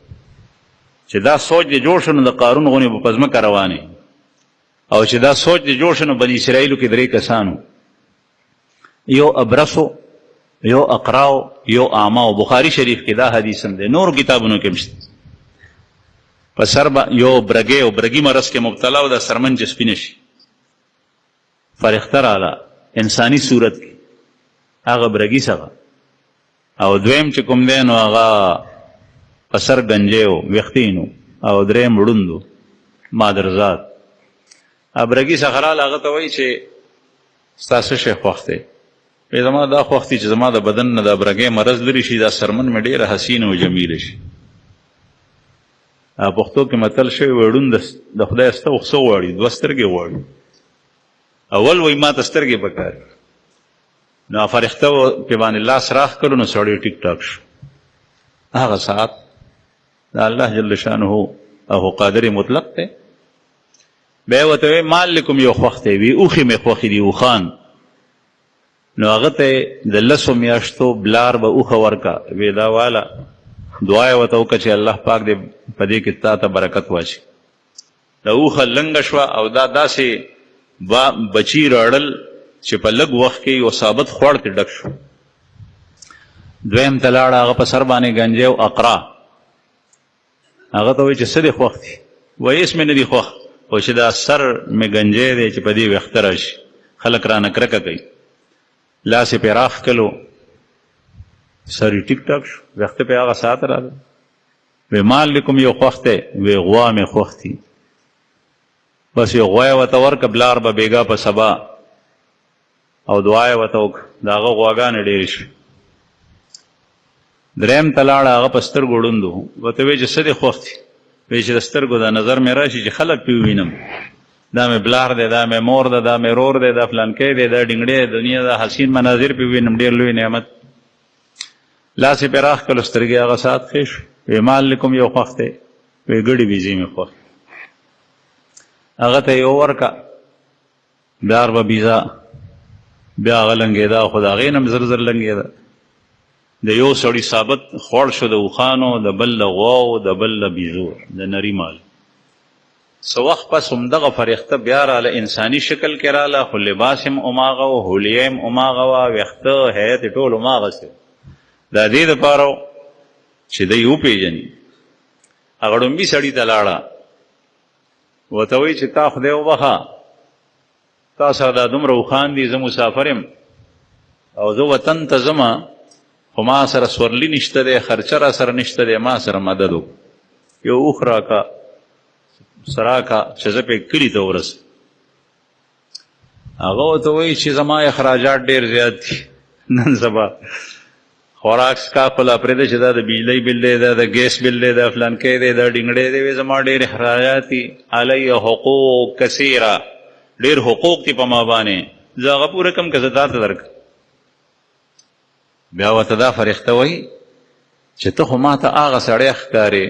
چې دا سوچ دې جوړ شو نو د قارون غونې به په ځمکه روانې، او چې دا سوچ دې جوړ شو نو بني اسرائیلو کې 3 کسانو، یو ابرسو، یو اقراو، یو اعماو. بخاری شریف کې دا حدیث هم دی، نور کتابونو کې هم شته. په سر یو برګې او برګي مرض کې مبتلا او د سرمن چې سپینه شي، فرښته راغله انساني صورت کې هغه برګي څخه، او دویم چې کوم دی نو هغه په سر گنجی و، ویښتین و، او دریم ړوند و، مادرزاد. برګي څخه راغله، هغه ته وایي چې ستا څه شی خوښ دی؟ وایي زما دا خوښ دی چې زما د بدن نه د برګۍ مرض لرې شي، دا سرمن مې ډېره حسینه او جمیله شي. پښتو کې متل شوی وایي ړوند د خدای سته څه غواړي؟ 2 سترګې غواړي. اول وایي ما ته سترګې پکار، نو فرښته کې باندې لاس راخ کړو نو سړی ټیک ټاک شو. هغه ساعت د الله جل شانه هغه قادر مطلق دی. بیا ورته وایي مال لکم یو خوښ دی، وي اوښې مې خوښې دي، اوښان. نو هغه ته د 10 میاشتو بلار به اوښه ورکه، وی دا واله دعا یې ورته وکړه چې الله پاک دې په دې کې تا ته برکت واچي. د اوښه لنګه شوه، او دا داسې بچي راړل چې په لږ وخت کې یو ثابت خوړ کې ډک شو. دویم ته لاړه، هغه په سر باندې گنجی او اقرا. هغه ته وایي چې څه دې خوښ دي؟ وایي هېڅ مې نه دي خوښ، خو چې دا سر مې گنجی دی چې په دې ویښته راشي، خلک رانه کرکه کوي. لاس یې پرې راخ کړلو، سر یې ټیک ټاک شو، ویښته پې هغه ساعت راغله. وی مال لکم یو خوښ دی؟ وی غوا مې خوښ دي. بس یو غوا یې ورته ورکړه، بلار به بیګا په سبا، او دعا یې ورته وکړه، د هغه غواګانې ډېرې شوې. دریم ته لاړه، هغه په سترګو ړوند و. ورته وایي چې څه دې خوښ دي؟ وایي چې د سترګو دا نظر مې راشي چې خلک پې ووینم، دا مې بلار دی، دا مې مور ده، دا مې رور دی، دا فلانکی دی، دا ډنګړی دی، دنیا دا حسین مناظر پې ووینم، ډېر لوی نعمت. لاس یې پرې راخ کړلو، سترګې هغه ساعت ښې شو. وی مال لکم یو خوښ دی؟ وی ګډې بیزې مې خوښ. هغه ته یو ورکه، بلار به بیزه بیا هغه لنګېده، خو د هغې نه هم زر زر لنګېده. د یو سړي ثابت خوړ شو، د اوښانو، د بل د غواو، د بل د بیزو، د نري مال. څه وخت پس همدغه فرښته بیا راله، انساني شکل کې راله، خو لباس هم هماغه و، حلیه هم هماغه وه، ویښته هیئت یې ټول هماغسې و. دا دې دپاره چې دی وپېژني. هغه ړومبي سړي ته لاړه، ورته وایي چې تا خدای وبخه، تا سره دا دومره اوښان دي، زه مسافر یم او زه وطن ته ځمه، خو ما سره سورلي نشته دی، خرچه را سره نشته دی، ما سره مدد وکړه، یو اوښ راکه، څه راکه چې زه پې کلي ته ورسم. هغه ورته وایي چې زما اخراجات ډېر زیات دي، نن سبا خوراک څښاک خو لا پرېږده چې دا د بجلۍ بل دی، دا د ګیس بل دی، دا فلانکی دی، دا ډنګړی دی. وایي زما ډېر اخراجات دي، علی حقوق کثیره، ډېر حقوق دي په ما باندې، زه هغه پوره کړم که زه تا ته درکړم. بیا ورته دا فرښته وایي چې ته خو ما ته هغه سړی ښکارې،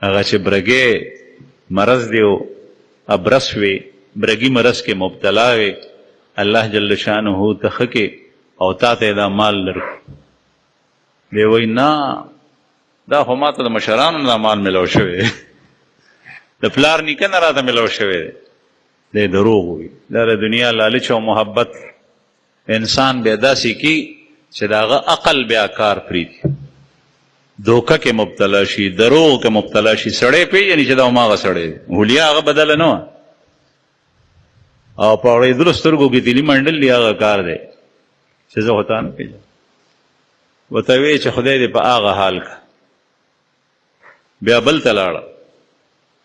هغه چې برګې مرض دی او ابرس وي، برګي مرض کې مبتلا وي، الله جل شانه ته ښه کې او تا ته دا مال لرو. دی وایي نه، دا خو ما ته د مشرانو دا مال ملو شوی دی، د پلار نیکه نه راته ملو شوی دی. دی دروغ وایي. دا د دنیا لالچ او محبت انسان بیا داسې کی چې د هغه عقل بیا کار پرېږدي، دوکه کې مبتلا شي، دروغ کې مبتلا شي. سړی پېژني چې دا هماغه سړی دی، حلیه هغه بدله نه وه، او په اورېدلو سترګو کې تیلي منډل دی، هغه کار دی چې زه خو تا نه پېژنم. ورته ویې چې خدای دې په هغه حال که. بیا بل ته لاړه،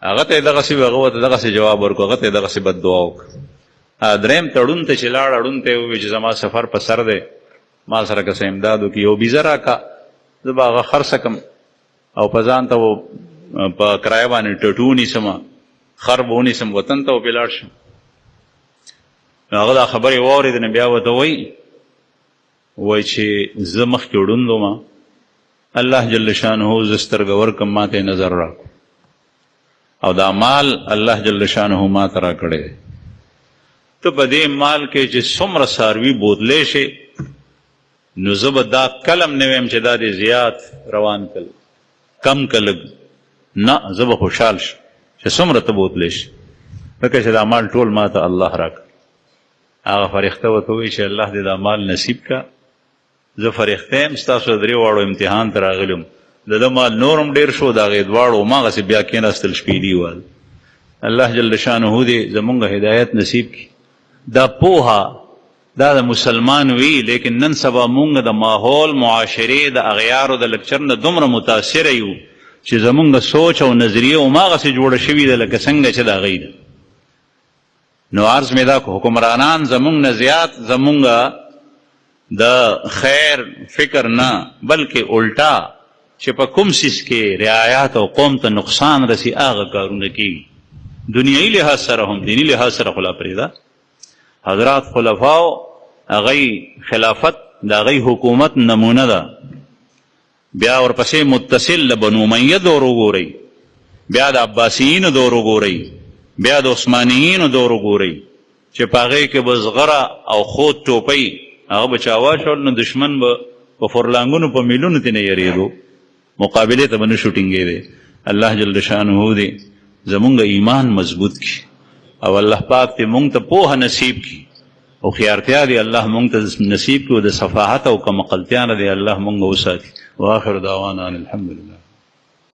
هغه ته یې دغسې وي، هغه ورته دغسې جواب ورکړو، هغه ته یې دغسې بد دعا وکړه. دریم تړون ته چې لاړ، اړون ته ووایي چې زما سفر په سر دی، ما سره که څه امداد وکړي، یو بیزه راکړه، زه به هغه خرڅه کړم او په ځان ته په کرایه باندې ټټو ونیسم، خر به ونیسم، وطن ته به لاړ شم. نو هغه دا خبرې واورېدې، نو بیا ورته وایي چې زه مخکې ړوند وم، الله جل شانه زه سترګه ورکړم، ما ته نظر راکړو او دا مال الله جل شانه ما ته راکړی دی. ته په دې مال کې چې څومره څاروي بوتلی شي، نو زه به دا کلم نه ویم چې دا دې زیات روان کړل، کم کړل، نه، زه به خوشحال شم چې څومره ته بوتلی شي، ځکه چې دا مال ټول ما ته الله راکړ. هغه فرښته ورته وایي چې الله دې دا مال نصیب کا، زه فرښته یم، ستاسو درې واړو امتحان ته راغلی یم، د ده مال نورم ډېر شو، د هغې دواړو هماغسې بیا کېناستل شپېلي وال. الله جل شانه دې زمونږ هدایت نصیب کړي. دا پوهه دا د مسلمان وي، لیکن نن سبا مونږ د ماحول معاشرې د اغیارو د لکچر نه دومره متاثره یو چې زمونږ سوچ او نظریه هماغسې جوړه شوې ده لکه څنګه چې د هغوی ده. نو عرض مې دا حکمرانان زمونږ نه زیات زمونږ د خیر فکر نه، بلکې الټا چې په کوم څیز کې رعایت او قوم ته نقصان رسي هغه کارونه کوي، دنیایي لحاظ سره هم دیني لحاظ سره خو لا پرېږده. حضرات خلفاو هغوی خلافت د هغوی حکومت نمونه ده، بیا ورپسې متصل د بنو امیه دور وګورئ، بیا د عباسیینو دور وګورئ، بیا د عثمانیینو دور وګورئ چې په هغې کې به زغره او خود ټوپۍ هغه به چا واچول، نو دشمن به په فرلانګونو په میلونو ترې نه یېرېدو، مقابلې ته به نه شو ټینګېدی. الله جل شانه دې زمونږ ایمان مضبوط کړي او الله پاک دې مونږ ته پوهه نصیب کړي او خیارتیا دې الله مونږ ته نصیب کړي او د صفاحت او کمقلتیا نه دې الله مونږ وساتي. واخر دعوانا الحمدلله.